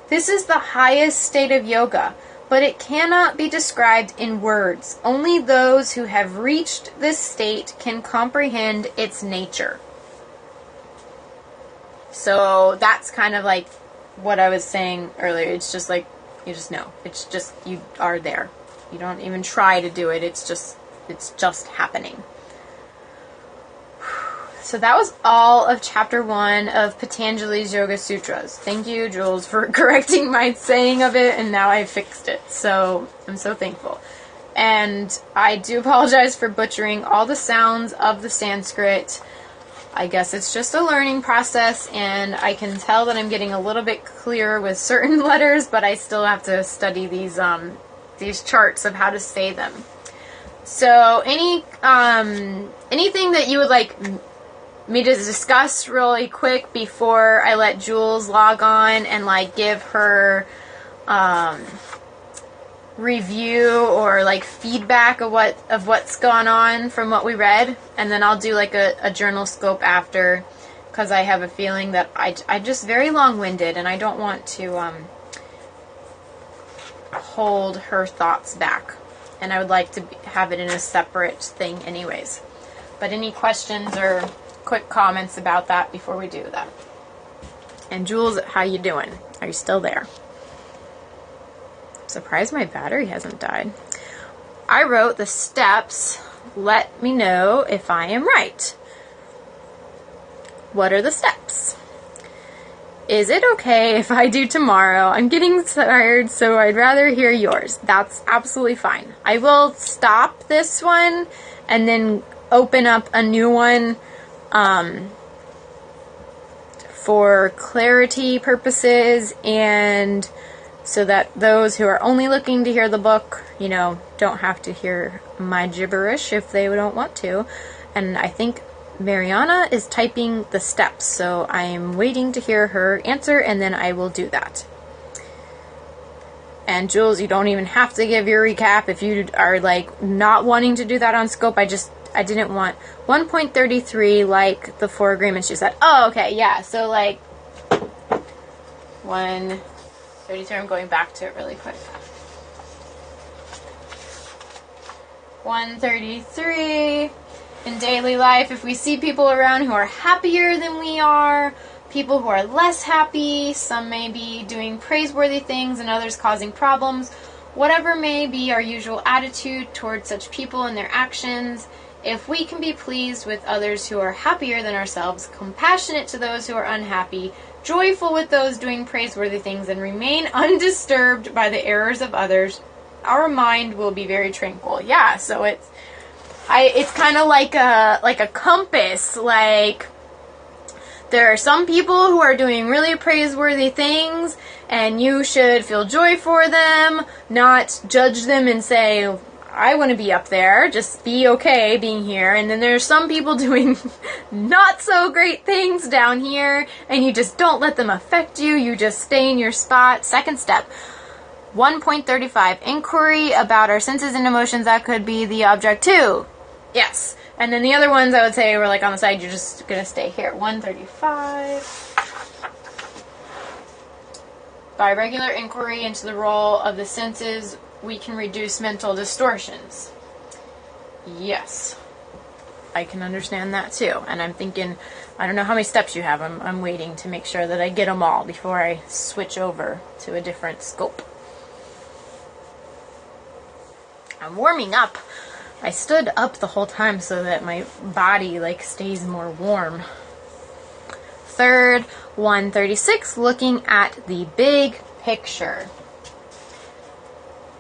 This is the highest state of yoga, but it cannot be described in words. Only those who have reached this state can comprehend its nature. So that's kind of like what I was saying earlier. It's just like, you just know. It's just, you are there. You don't even try to do it. It's just happening. So that was all of chapter 1 of Patanjali's Yoga Sutras. Thank you, Jules, for correcting my saying of it, and now I fixed it. So I'm so thankful. And I do apologize for butchering all the sounds of the Sanskrit. I guess it's just a learning process, and I can tell that I'm getting a little bit clearer with certain letters, but I still have to study these charts of how to say them. So anything that you would like me to discuss really quick before I let Jules log on and like give her review or like feedback of what's gone on from what we read, and then I'll do like a journal scope after, because I have a feeling that I just very long-winded and I don't want to hold her thoughts back, and I would like to have it in a separate thing anyways. But any questions or quick comments about that before we do that? And Jules, how you doing? Are you still there? Surprised my battery hasn't died. I wrote the steps. Let me know if I am right. What are the steps? Is it okay if I do tomorrow? I'm getting tired, so I'd rather hear yours. That's absolutely fine. I will stop this one and then open up a new one for clarity purposes, and so that those who are only looking to hear the book, you know, don't have to hear my gibberish if they don't want to. And I think Mariana is typing the steps, so I am waiting to hear her answer, and then I will do that. And Jules, you don't even have to give your recap if you are like not wanting to do that on scope. I didn't want 1.33 like the 4 agreements you said. Oh, okay, yeah. So like 133, I'm going back to it really quick. 133, in daily life, if we see people around who are happier than we are, people who are less happy, some may be doing praiseworthy things and others causing problems, whatever may be our usual attitude towards such people and their actions, if we can be pleased with others who are happier than ourselves, compassionate to those who are unhappy, joyful with those doing praiseworthy things, and remain undisturbed by the errors of others, our mind will be very tranquil. Yeah, so it's kind of like a compass. Like, there are some people who are doing really praiseworthy things, and you should feel joy for them, not judge them and say, I want to be up there, just be okay being here. And then there's some people doing not so great things down here, and you just don't let them affect you. You just stay in your spot. Second step, 1.35, inquiry about our senses and emotions. That could be the object too. Yes. And then the other ones I would say were like on the side, you're just going to stay here. 135. By regular inquiry into the role of the senses, we can reduce mental distortions. Yes. I can understand that too. And I'm thinking, I don't know how many steps you have. I'm waiting to make sure that I get them all before I switch over to a different scope. I'm warming up. I stood up the whole time so that my body like stays more warm. Third, 136, looking at the big picture.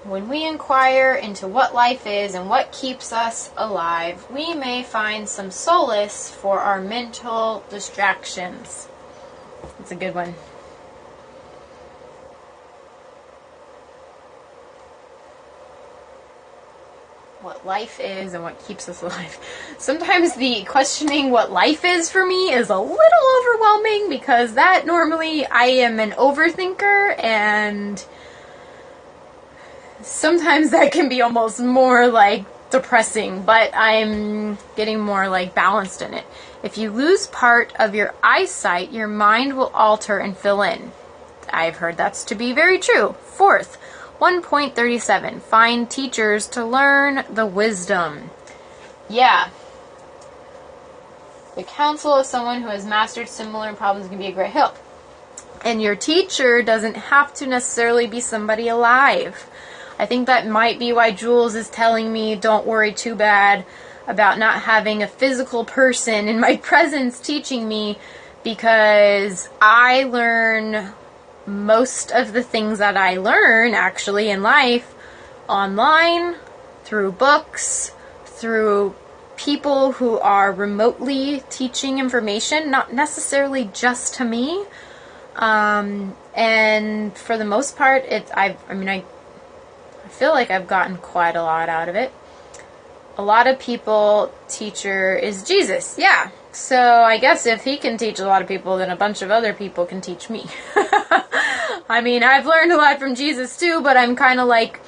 When we inquire into what life is and what keeps us alive, we may find some solace for our mental distractions. It's a good one. What life is and what keeps us alive. Sometimes the questioning what life is for me is a little overwhelming, because that normally I am an overthinker, and sometimes that can be almost more like depressing, but I'm getting more like balanced in it. If you lose part of your eyesight, your mind will alter and fill in. I've heard that's to be very true. Fourth, 1.37, find teachers to learn the wisdom. Yeah. The counsel of someone who has mastered similar problems can be a great help. And your teacher doesn't have to necessarily be somebody alive. I think that might be why Jules is telling me don't worry too bad about not having a physical person in my presence teaching me, because I learn most of the things that I learn actually in life online, through books, through people who are remotely teaching information, not necessarily just to me. And for the most part, I feel like I've gotten quite a lot out of it. A lot of people, teacher is Jesus. Yeah. So I guess if he can teach a lot of people, then a bunch of other people can teach me. I mean, I've learned a lot from Jesus too, but I'm kind of like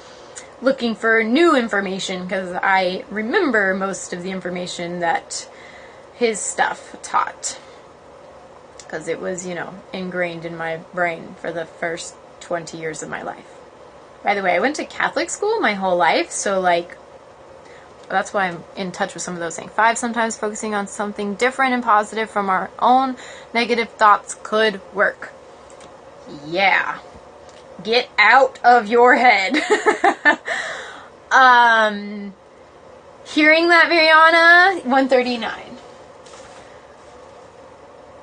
looking for new information because I remember most of the information that his stuff taught. Because it was, ingrained in my brain for the first 20 years of my life. By the way, I went to Catholic school my whole life, so that's why I'm in touch with some of those things. 5, sometimes focusing on something different and positive from our own negative thoughts could work. Yeah. Get out of your head. Hearing that, Mariana, 139.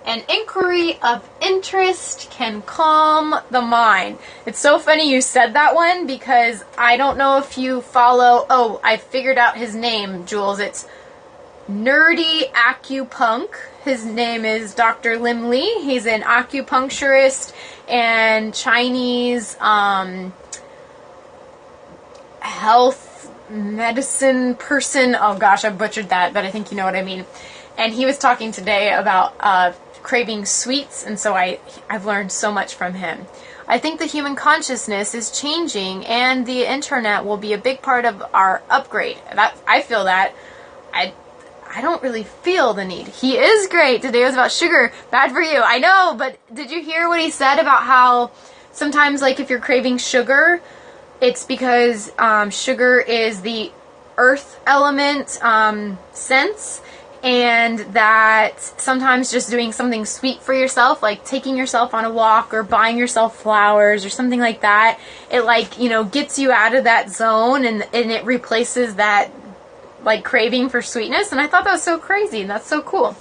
An inquiry of interest can calm the mind. It's so funny you said that one, because I don't know if you follow... Oh, I figured out his name, Jules. It's Nerdy Acupunk. His name is Dr. Lim Lee. He's an acupuncturist and Chinese health medicine person. Oh gosh, I butchered that, but I think you know what I mean. And he was talking today about craving sweets, and so I've learned so much from him. I think the human consciousness is changing, and the internet will be a big part of our upgrade. I feel that. I don't really feel the need. He is great. Today was about sugar. Bad for you. I know, but did you hear what he said about how sometimes, if you're craving sugar, it's because sugar is the earth element sense, and that sometimes just doing something sweet for yourself, like taking yourself on a walk or buying yourself flowers or something like that, it gets you out of that zone, and it replaces that craving for sweetness. And I thought that was so crazy, and that's so cool.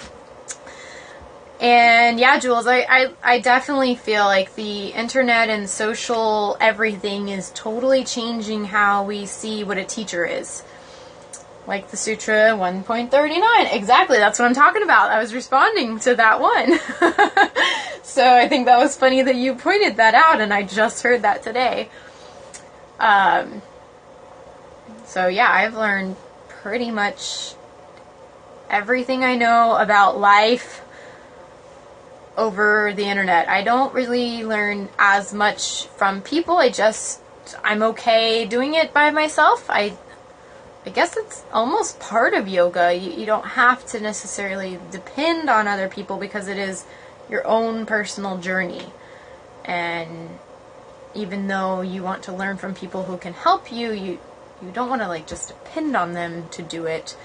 And yeah, Jules, I definitely feel like the internet and social everything is totally changing how we see what a teacher is. Like the Sutra 1.39. Exactly, that's what I'm talking about. I was responding to that one. So I think that was funny that you pointed that out, and I just heard that today. So yeah, I've learned pretty much everything I know about life over the internet. I don't really learn as much from people. I'm okay doing it by myself. I guess it's almost part of yoga. You don't have to necessarily depend on other people, because it is your own personal journey. And even though you want to learn from people who can help you, you don't want to just depend on them to do it.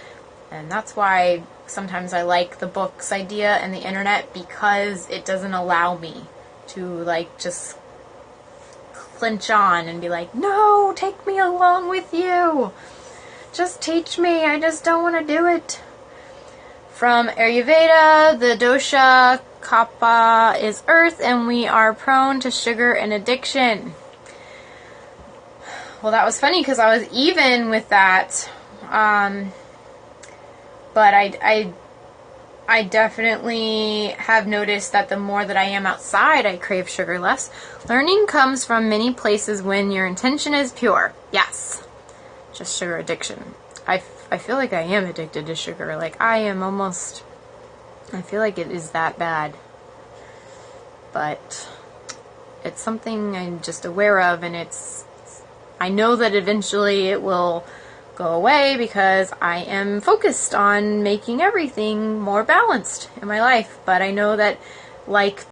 And that's why sometimes I like the books idea and the internet, because it doesn't allow me to just clinch on and be like, no, take me along with you. Just teach me. I just don't want to do it. From Ayurveda, the dosha kapha is earth, and we are prone to sugar and addiction. Well, that was funny, because I was even with that. But I definitely have noticed that the more that I am outside, I crave sugar less. Learning comes from many places when your intention is pure. Yes. Just sugar addiction. I feel like I am addicted to sugar. I feel like it is that bad. But it's something I'm just aware of, and I know that eventually it will go away, because I am focused on making everything more balanced in my life. But I know that,